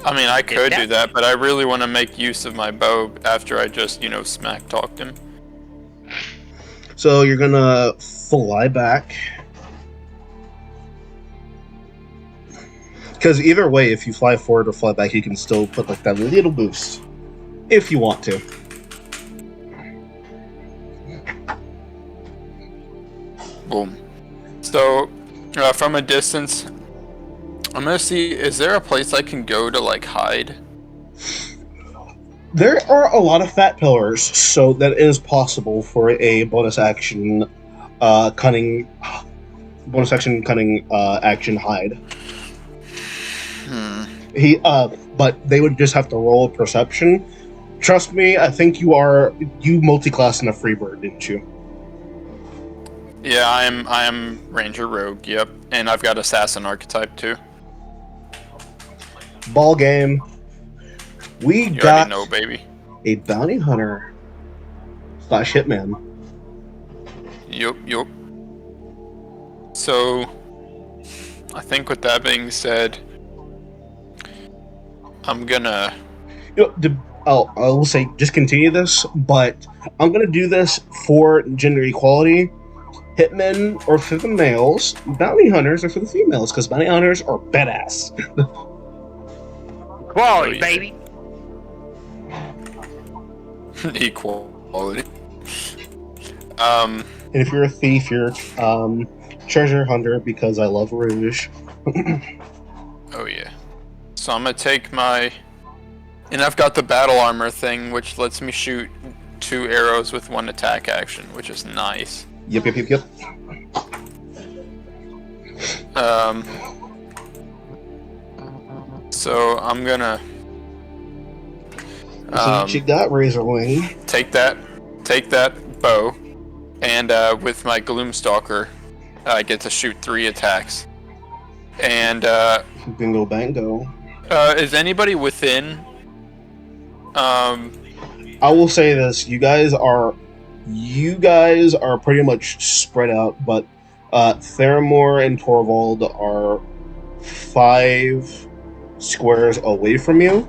I mean, I could do that, but I really want to make use of my bow after I just, smack talked him. So you're gonna fly back. Because either way, if you fly forward or fly back, you can still put like that little boost. If you want to. Boom. So, from a distance, I'm gonna see, is there a place I can go to, like, hide? There are a lot of fat pillars, so that is possible for a bonus action cunning action hide. But they would just have to roll a perception. Trust me, I think you multi-class in a Freebird, didn't you? Yeah, I am Ranger Rogue, yep. And I've got Assassin archetype too. Ball game. We You got already know, baby. a bounty hunter / hitman. Yup. So, I think with that being said, I'm gonna... I will say, just continue this, but I'm gonna do this for gender equality. Hitmen are for the males, bounty hunters are for the females, because bounty hunters are badass. Quality, baby. Equality. And if you're a thief, you're treasure hunter, because I love Rouge. Oh yeah. So I'm gonna take my... And I've got the battle armor thing, which lets me shoot 2 arrows with 1 attack action, which is nice. Yep. So I'm gonna... So what you got, Razorwing? Take that bow, and with my Gloomstalker, I get to shoot 3 attacks. And Bingo bango. is anybody within? I will say this: you guys are pretty much spread out, but Theramore and Torvald are 5 squares away from you.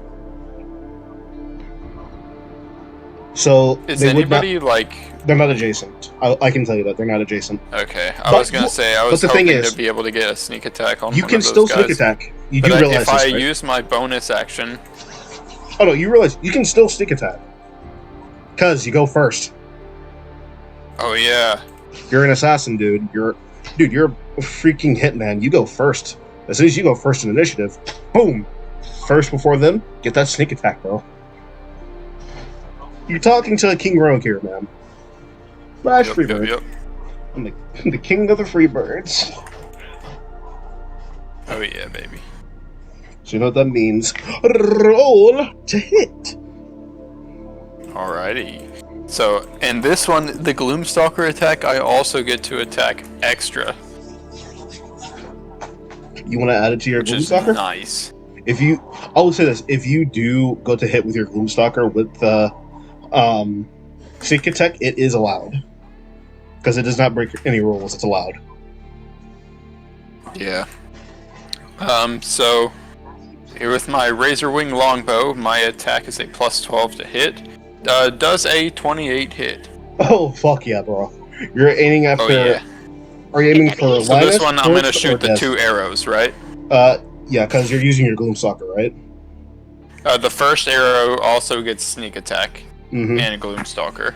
So Is they would not, anybody like? they're not adjacent. I can tell you that they're not adjacent. Okay, I But was gonna you- say I but was the thing hoping is, to be able to get a sneak attack on You one can of those still guys. sneak attack. You But do realize if I this, right? use my bonus action, Oh no, you realize you can still sneak attack. Cause you go first. oh yeah, You're an assassin, dude. You're a freaking hitman. You go first. As soon as you go first in initiative, boom. First before them, get that sneak attack, bro. You're talking to King Rogue here, man. Flash yep, Freebird. yep. I'm the king of the Freebirds. Oh yeah, baby. So you know what that means. Roll to hit. Alrighty. So, and this one, the Gloomstalker attack, I also get to attack extra, You want to add it to your which is Gloomstalker? nice. If you, I will say this: if you do go to hit with your Gloomstalker with the sneak attack, it is allowed because it does not break any rules. It's allowed. Yeah. So here with my Razorwing Longbow, my attack is a +12 to hit. Does a 28 hit? Oh fuck yeah, bro! You're aiming after. Oh yeah. Are you aiming for So Linus, this one, I'm gonna Torch, or shoot the Death? 2 arrows, right? Yeah, because you're using your Gloomstalker, right? The first arrow also gets sneak attack Mm-hmm. and Gloomstalker,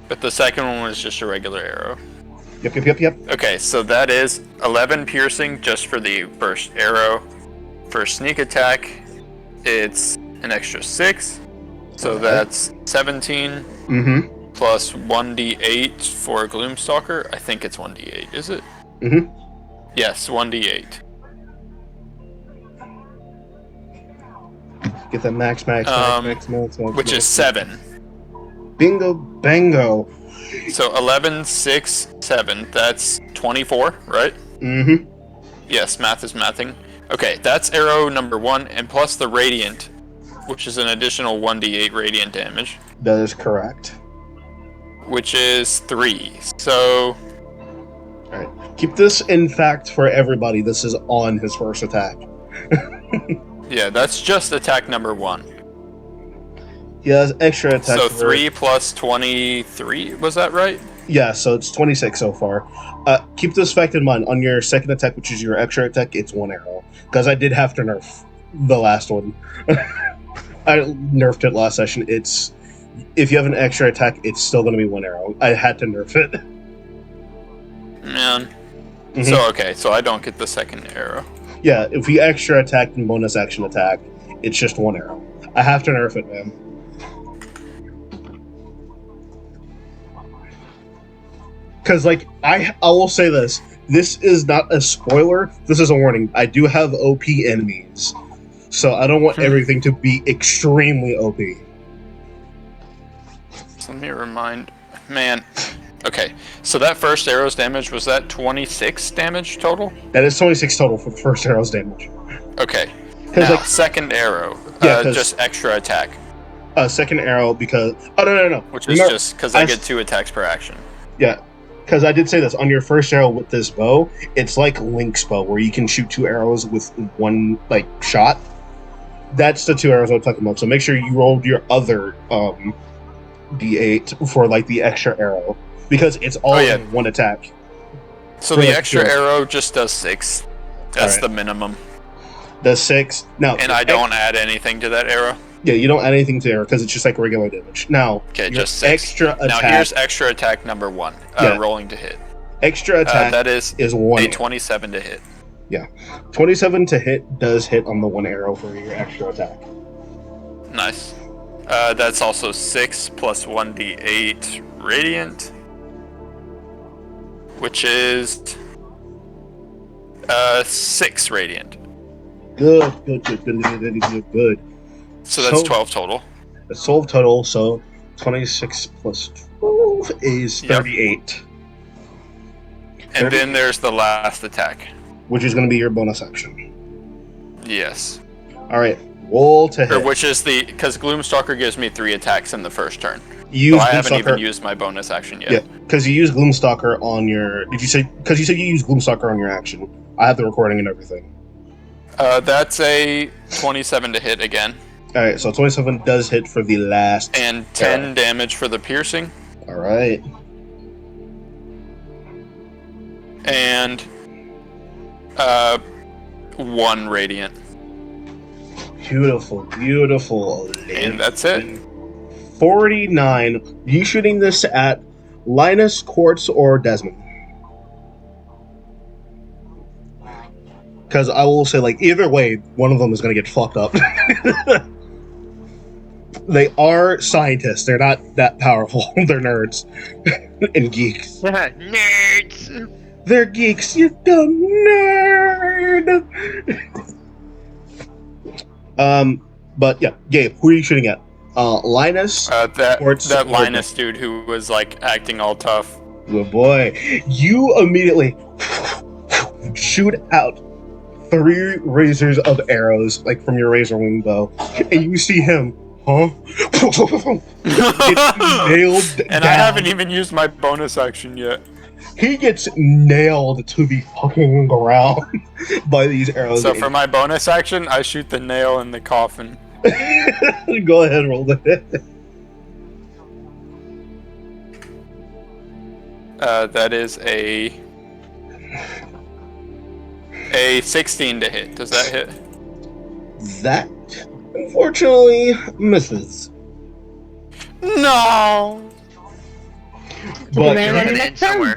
but the second one was just a regular arrow. Yep. Okay, so that is 11 piercing just for the first arrow. For sneak attack, it's an extra 6, so Okay. that's 17 Mm-hmm. plus 1d8 for Gloomstalker. I think it's 1d8, is it? Mhm. Yes, 1d8. Get that max, Which is 7. Bingo, bango. So 11, 6, 7. That's 24, right? Mm-hmm. Yes, math is mathing. Okay, that's arrow number 1, and plus the radiant, which is an additional 1d8 radiant damage, That is correct. which is 3. So, Keep this in fact for everybody. This is on his first attack. yeah, that's just attack number 1. He has extra attack. So for- 3 plus 23, was that right? Yeah, so it's 26 so far. Keep this fact in mind. On your second attack, which is your extra attack, it's 1 arrow. Because I did have to nerf the last one. I nerfed it last session. It's if you have an extra attack, it's still going to be 1 arrow. I had to nerf it. Man. Mhm. So, okay, so I don't get the second arrow. Yeah, if we extra attack and bonus action attack, it's just 1 arrow. I have to nerf it, man. Because, like, I will say this. This is not a spoiler. This is a warning. I do have OP enemies. So I don't want everything to be extremely OP. So let me remind... Man. Okay, so that first arrow's damage, was that 26 damage total? That is 26 total for the first arrow's damage. Okay. 'Cause, Now, like, second arrow. Yeah, 'cause- just extra attack. second arrow because... Oh, no. Which is Remember- just because I I- get 2 attacks per action. Yeah, because I did say this. On your first arrow with this bow, it's like Link's bow, where you can shoot 2 arrows with 1, like, shot. That's the 2 arrows I'm talking about. So make sure you rolled your other D8 for, like, the extra arrow. Because it's all Oh, yeah. in 1 attack. So For the like extra 2. arrow just does 6. That's Alright. the minimum. The 6... Now, And I don't add anything to that arrow. Yeah, you don't add anything to arrow, because it's just like regular damage. Now, Okay, your just 6. extra Now attack... here's extra attack number 1. Yeah. Rolling to hit. extra attack That is is 1 a 27 to hit. 27 to hit does hit on the 1 arrow for your extra attack. Nice. That's also 6 plus 1d8 radiant. Which is 6 radiant. Good. So that's So- 12 total. The solve total, so 26 plus 12 is Yep. 38, And then there's the last attack. which is going to be your bonus action. Yes. Alright, roll to Or hit. which is because Gloomstalker gives me 3 attacks in the first turn. Use So I haven't even Gloomstalker. used my bonus action yet. Yeah, because you use Gloomstalker on your... Did you say... Because you said you use Gloomstalker on your action. I have the recording and everything. That's a 27 to hit again. Alright, so 27 does hit for the last. And 10 damage for the piercing. Alright. And 1 radiant. Beautiful, beautiful. And that's it. 49. You shooting this at Linus, Quartz, or Desmond? Because I will say, like, either way, one of them is going to get fucked up. They are scientists. They're not that powerful. They're nerds and geeks. Nerds! They're geeks, you dumb nerd! But yeah, Gabe, who are you shooting at? Linus? That Linus dude who was, like, acting all tough. Good boy. You immediately shoot out 3 razors of arrows, like from your razor wing bow, and you see him, gets nailed and down. I haven't even used my bonus action yet. He gets nailed to the fucking ground by these arrows. So for my bonus action, I shoot the nail in the coffin. Go ahead, roll the hit. That is a 16 to hit. Does that hit? That, unfortunately, misses. No! But, running in somewhere.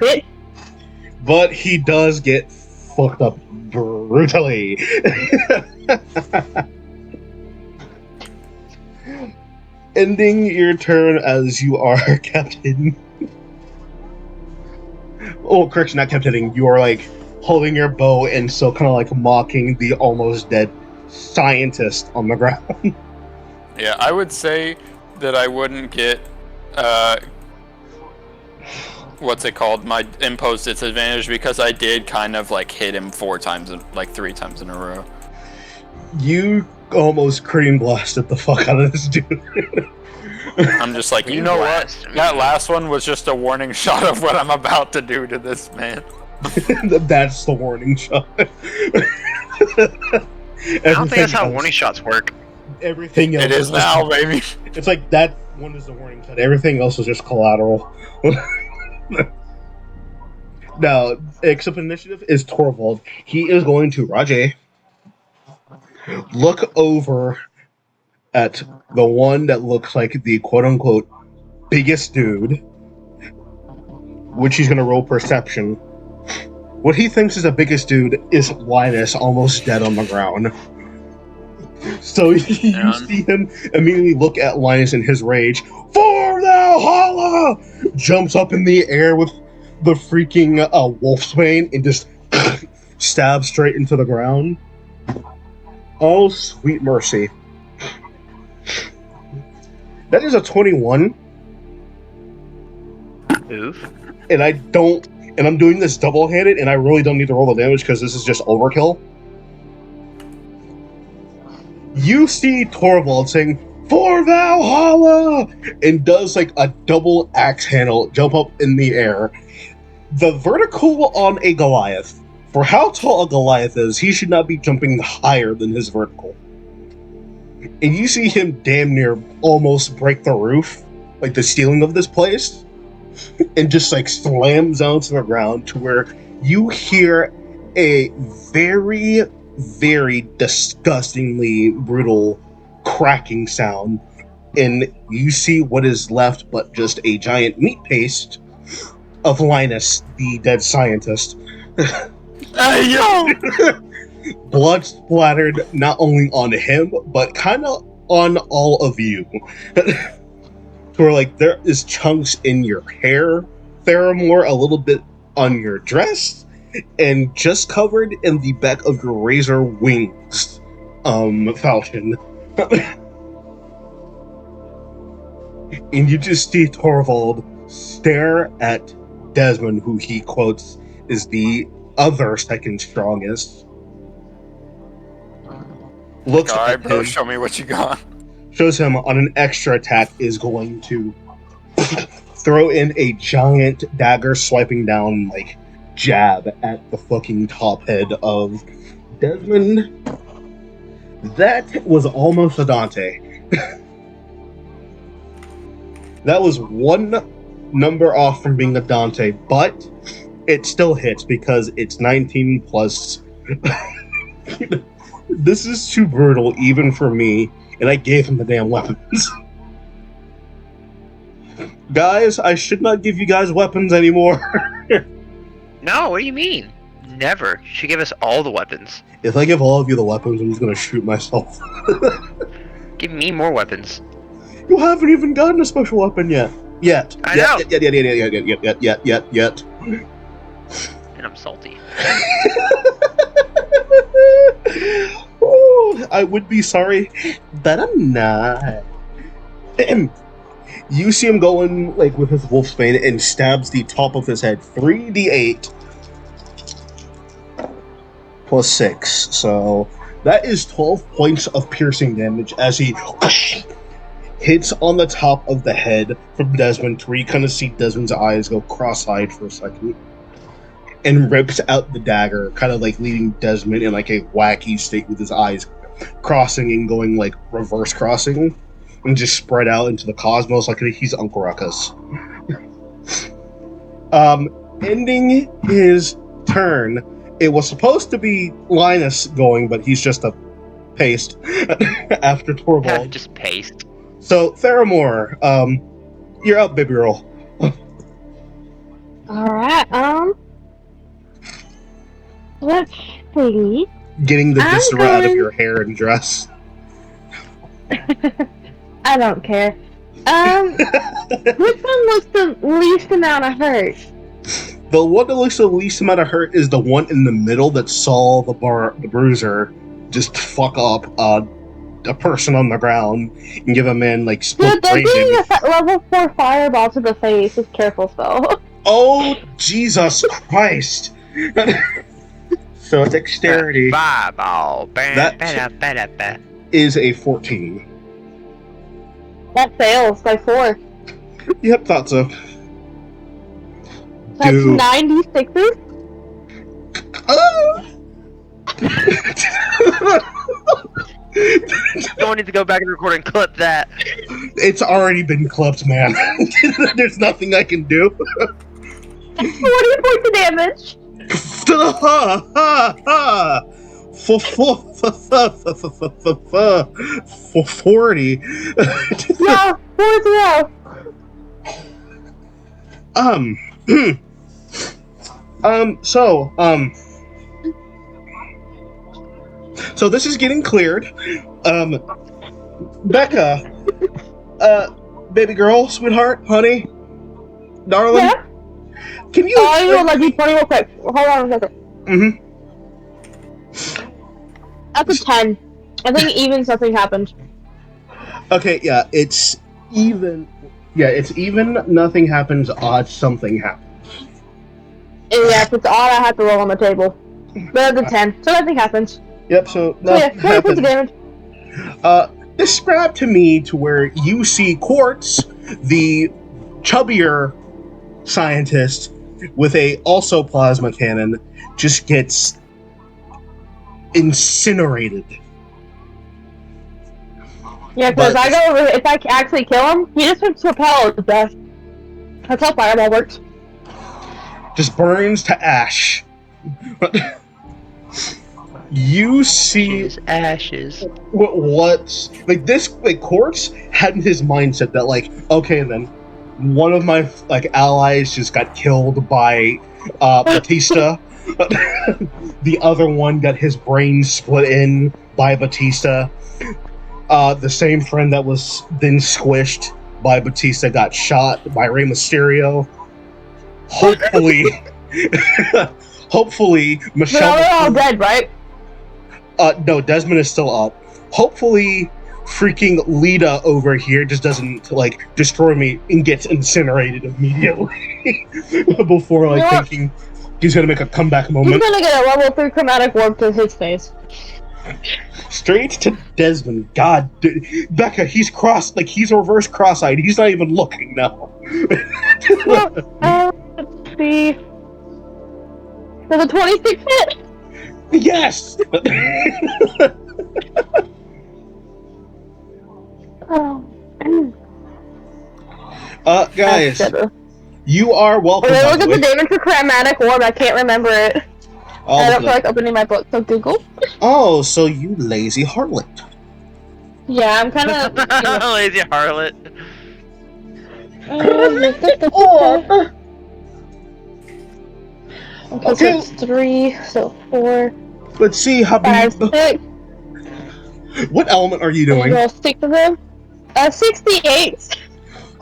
but he does get fucked up brutally. Ending your turn as you are captain. Oh, correction, not captaining. You are like holding your bow and so kind of like mocking the almost dead scientist on the ground. Yeah, I would say that I wouldn't get what's it called? My imposed disadvantage because I did kind of like hit him 3 times in a row. You almost cream blasted the fuck out of this dude. I'm just like, you know what? That last one was just a warning shot of what I'm about to do to this man. That's the warning shot. I don't think that's how warning shots work. Everything else it is now, baby. It's like that one is the warning shot. Everything else is just collateral. Now, except initiative is Torvald. He is going to Rajay. Look over at the one that looks like the quote-unquote biggest dude, which he's going to roll perception. What he thinks is the biggest dude is Linus, almost dead on the ground. So you see him immediately look at Linus in his rage. For Valhalla! Jumps up in the air with the freaking wolfsbane and just stabs straight into the ground. Oh, sweet mercy. That is a 21. Oof. And I'm doing this double-handed, and I really don't need to roll the damage because this is just overkill. You see Torvald saying, "For Valhalla!" and does like a double axe handle, jump up in the air. The vertical on a Goliath, for how tall a Goliath is, he should not be jumping higher than his vertical. And you see him damn near almost break the roof, like the ceiling of this place, and just like slams down to the ground to where you hear a very, very disgustingly brutal cracking sound, and you see what is left but just a giant meat paste of Linus, the dead scientist. Hey, yo! Blood splattered not only on him, but kind of on all of you. Where, like, there is chunks in your hair, Theramore, a little bit on your dress, and just covered in the back of your razor wings, Falcon. And you just see Torvald stare at Desmond, who he quotes is the other second strongest. Looks Alright, at bro, him, show me what you got. shows him on an extra attack is going to throw in a giant dagger, swiping down like jab at the fucking top head of Desmond. That was almost a Dante. That was one number off from being a Dante, but it still hits because it's 19 plus. This is too brutal even for me, and I gave him the damn weapons. Guys, I should not give you guys weapons anymore. No, what do you mean? Never. You should give us all the weapons. If I give all of you the weapons, I'm just gonna shoot myself. Give me more weapons. You haven't even gotten a special weapon yet. Yet. I know. Yet. And I'm salty. Ooh, I would be sorry, but I'm not. You see him going like with his wolfsbane and stabs the top of his head. 3d8 plus 6, so that is 12 points of piercing damage as he hits on the top of the head from Desmond, where you kind of see Desmond's eyes go cross-eyed for a second, and rips out the dagger, kind of like leading Desmond in like a wacky state with his eyes crossing and going like reverse crossing, and just spread out into the cosmos like he's Uncle Ruckus. Ending his turn, it was supposed to be Linus going, but he's just a paste after Torvald. Just paste. So, Theramore, you're up, baby girl. Alright, let's see. Getting the I'm viscera out of going- your hair and dress. I don't care. Which one looks the least amount of hurt? The one that looks the least amount of hurt is the one in the middle that saw the bruiser just fuck up a person on the ground and give a man like split Dude, they're brain getting damage. a level 4 fireball to the face with careful spell. Oh, Jesus Christ! So dexterity Fireball. That- is a 14. That fails by 4. Yep, thought so. That's Dude. 96s? Don't need to go back and record and clip that. It's already been clipped, man. There's nothing I can do. 40 points of damage! For 40. Yeah, 4-0. So this is getting cleared. Becca, baby girl, sweetheart, honey, darling, Yeah? can you? Oh, I will let you 20 real quick. Hold on a second. Mm-hmm. That's a 10. I think even something happened. Okay, yeah, it's even. Yeah, it's even. Nothing happens. Odd, something happens. And yeah, if it's odd, I have to roll on the table. But it's a 10, so nothing happens. Yep. So So yeah, nothing 20 points of happens. damage. Describe to me to where you see Quartz, the chubbier scientist with a also plasma cannon, just gets incinerated. Yeah, because But- I go over, if I actually kill him, he just turns to a pile of death. That's how fireball works. Just burns to ash. You see Ashes. what's like this, like Quartz had in his mindset that like, okay then, one of my like allies just got killed by Batista. The other one got his brain split in by Batista. The same friend that was then squished by Batista got shot by Rey Mysterio. Hopefully, hopefully But Michelle. they're all dead, right? No, Desmond is still up. Hopefully, freaking Lita over here just doesn't like destroy me and gets incinerated immediately before like You know what? thinking he's gonna make a comeback He's moment. gonna get a level 3 chromatic warp to his face. Straight to Desmond. God, Becca, he's he's reverse cross-eyed. He's not even looking now. Well, let's see. Does a 26 hit? Yes! Oh. Guys, That's you are welcome. when I by look the at way. the damage for Chromatic Orb, I can't remember it. Oh, I don't look feel at like opening my book, so Google. that. Oh, so you lazy harlot. Yeah, I'm kind of. Lazy harlot. Orb. Okay, so it's 3, so 4, Let's see how 5, many. 6. What element are you And doing? roll 6 of them. 68.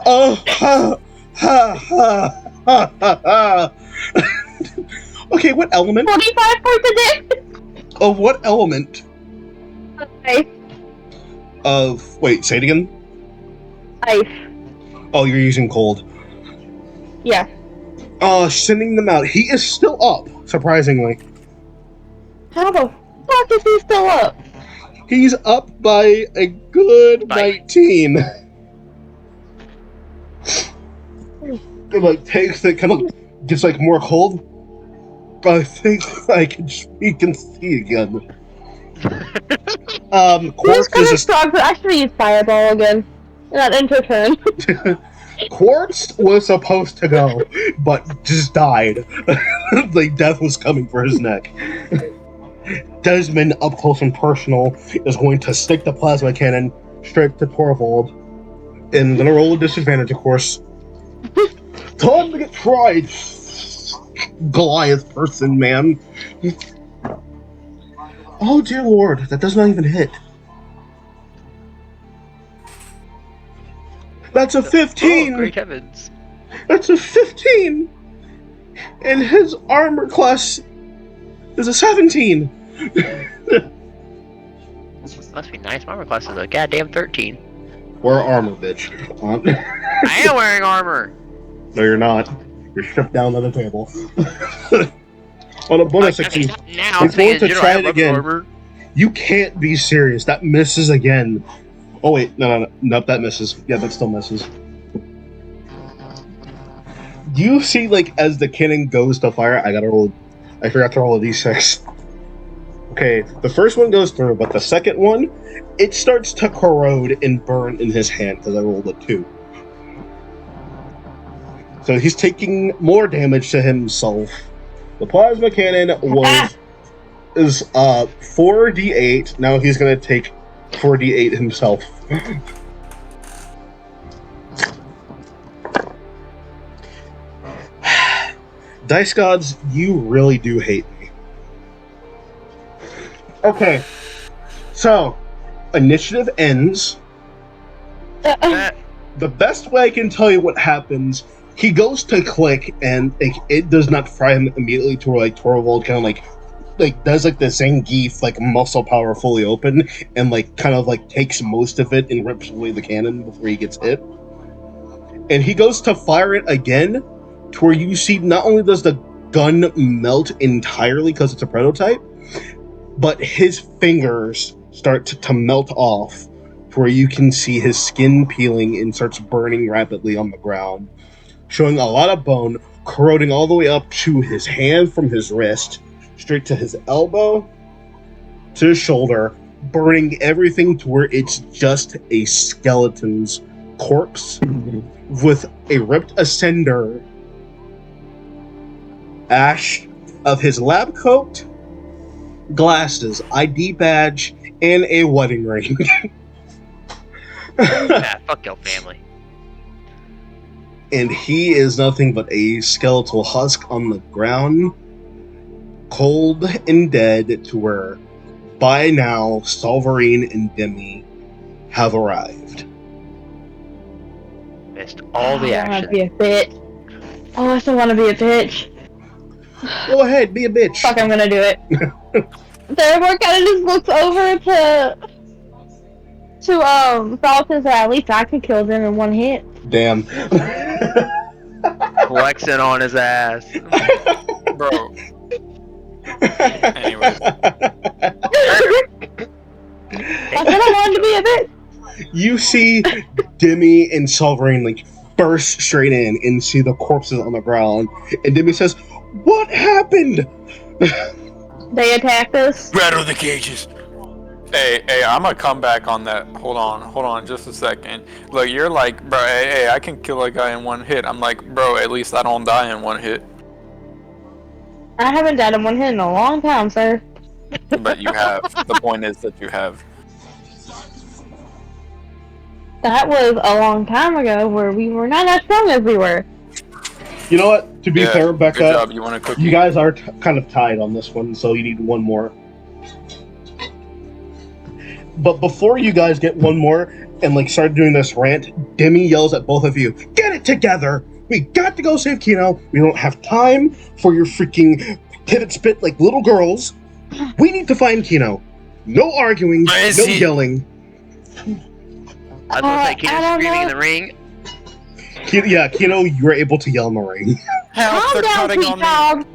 Oh, ha, ha, ha, ha, ha, ha. Okay, what element? 45 points of damage. Of what element? Ice. Of. Wait, say it again? Ice. Oh, you're using cold. Yeah. Sending them out. He is still up, surprisingly. How the fuck is he still up? He's up by a good Bye. 19. It like takes it, kind of gets like more cold. But I think he can see again. He was Quartz kind is of strong, but I should use Fireball again. Not enter turn. Quartz was supposed to go, but just died. Like death was coming for his neck. Desmond, up close and personal, is going to stick the plasma cannon straight to Torvald. And gonna roll a disadvantage, of course. Time to get tried, Goliath person, man. Oh dear lord, that does not even hit. That's a 15! Oh, great heavens. That's a 15! And his armor class is a 17! Must be nice. My armor class is a goddamn 13. Wear armor, bitch. I am wearing armor! No, you're not. You're stripped down on the table. On a bonus action, Now he's going to try it again. Armor. you can't be serious. That misses again. Oh wait, no, that misses. Yeah, that still misses. Do you see, like, as the cannon goes to fire, I forgot to roll a d6. Okay, the first one goes through, but the second one, it starts to corrode and burn in his hand, because I rolled a 2. So he's taking more damage to himself. The plasma cannon is 4d8. Now he's gonna take 4d8 himself. Dice gods, you really do hate me. Okay, so initiative ends. The best way I can tell you what happens, he goes to click and it does not fry him immediately to where like Torvald kind of like does like the Zangief like muscle power fully open and like kind of like takes most of it and rips away the cannon before he gets hit. And he goes to fire it again to where you see not only does the gun melt entirely because it's a prototype, but his fingers start to melt off to where you can see his skin peeling and starts burning rapidly on the ground, showing a lot of bone, corroding all the way up to his hand from his wrist, straight to his elbow, to his shoulder, burning everything to where it's just a skeleton's corpse with a ripped ascender, ash of his lab coat, glasses, ID badge, and a wedding ring. Yeah, fuck your family. And he is nothing but a skeletal husk on the ground, cold and dead, to where by now Solverine and Demi have arrived. Missed all the I want to action. be a bitch. Oh, I still want to be a bitch. Go ahead, be a bitch. Fuck, I'm gonna do it. Therefore, kind of just looks over to Falcon, at least I can kill them in one hit. Damn. Flexing on his ass. Bro. Anyways. I said I wanted to be a bitch. You see Demi and Solverine like burst straight in and see the corpses on the ground, and Demi says, "What happened? They attacked us. Rattle the cages. Hey, I'm gonna come back on that. Hold on, just a second. Look, you're like, bro, hey, I can kill a guy in one hit. I'm like, bro, at least I don't die in one hit. I haven't died in one hit in a long time, sir. But you have. The point is that you have. That was a long time ago where we were not as strong as we were. You know what? To be fair, Good Becca, job. You want to cook? you guys are kind of tied on this one, so you need one more. But before you guys get one more and like start doing this rant, Demi yells at both of you, "Get it together! We got to go save Kino. We don't have time for your freaking pivot spit like little girls. We need to find Kino. No arguing, Where is no he? yelling." I was gonna say, I Kino's don't screaming in know. the ring. Yeah, Kino, you were able to yell in the ring. Help! Calm They're down, cutting sweet on me.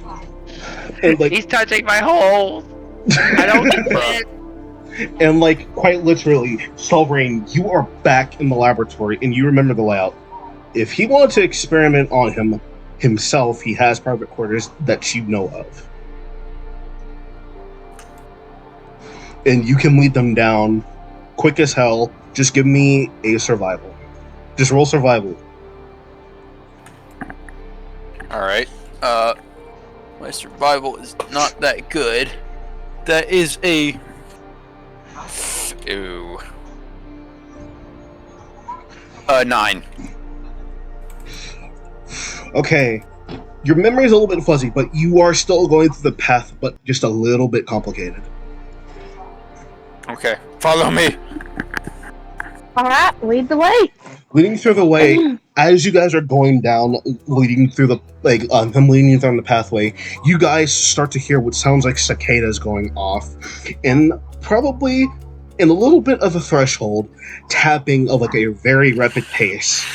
dog. And like He's touching my holes. I don't consent. And like quite literally, Sovereign, you are back in the laboratory and you remember the layout. If he wanted to experiment on himself, he has private quarters that you know of. And you can lead them down quick as hell. Just give me a survival. Just roll survival. Alright. My survival is not that good. That is a... Ooh. 9. Okay. Your memory is a little bit fuzzy, but you are still going through the path, but just a little bit complicated. Okay. Follow me. Alright, lead the way. Leading through the way, as you guys are going down, leading through the him leading you down the pathway, you guys start to hear what sounds like cicadas going off, and probably in a little bit of a threshold, tapping of like a very rapid pace.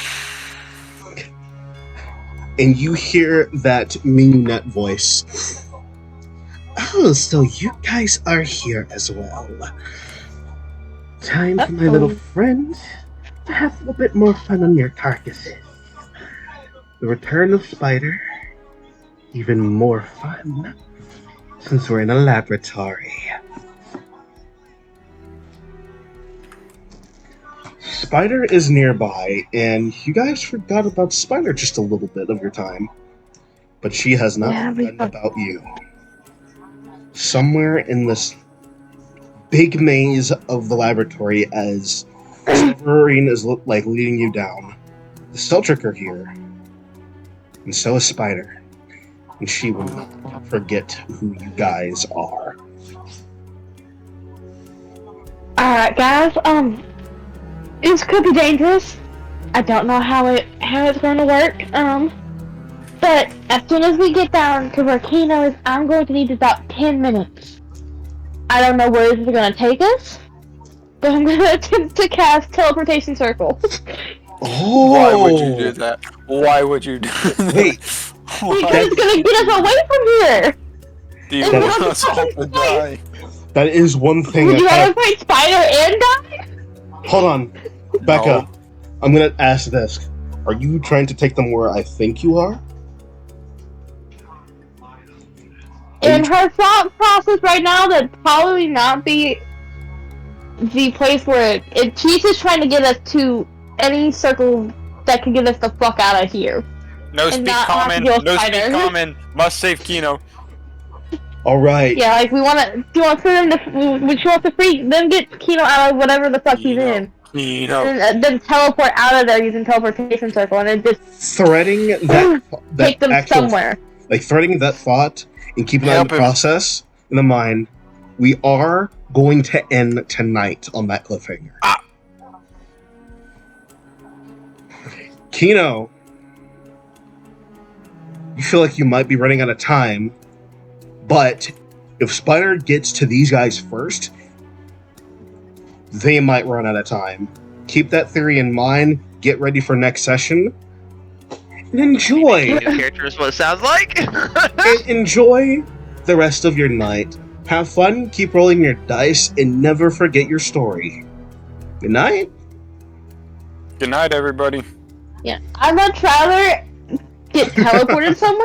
And you hear that Minunet voice. "Oh, so you guys are here as well. Time for my little friend to have a little bit more fun on your carcasses. The return of Spider, even more fun, since we're in a laboratory." Spider is nearby, and you guys forgot about Spider just a little bit of your time. But she has not forgotten about you. Somewhere in this big maze of the laboratory, as Severine is leading you down, the Celtric are here, and so is Spider, and she will not forget who you guys are. Alright, guys, this could be dangerous. I don't know how it's gonna work, but as soon as we get down to where Kino is, I'm going to need about 10 minutes. I don't know where this is gonna take us, but I'm gonna attempt to cast Teleportation Circle. Oh! Why would you do that? Why would you do that? Wait. Because it's gonna get us away from here! Do you That want is- us all to die? That is one thing Would you I rather fight Spider and die? Hold on. Becca, No. I'm gonna ask this. Are you trying to take them where I think you are? In her thought process right now, that'd probably not be the place where she's just trying to get us to any circle that can get us the fuck out of here. No And speak not common. Archegos No speak Spider. common. Must save Kino. Alright. Yeah, like we want to free them we want to free them, get Kino out of whatever the fuck he's Kino. in, Kino. and then teleport out of there using teleportation circle, and then just Threading that take them actual, somewhere. like threading that thought and keeping that in Help the him. process in the mind, we are going to end tonight on that cliffhanger. Kino, you feel like you might be running out of time, but if Spider gets to these guys first, they might run out of time. Keep that theory in mind, get ready for next session, and enjoy! New character is what it sounds like. And enjoy the rest of your night. Have fun, keep rolling your dice, and never forget your story. Good night. Good night, everybody. Yeah, I'd much rather get teleported somewhere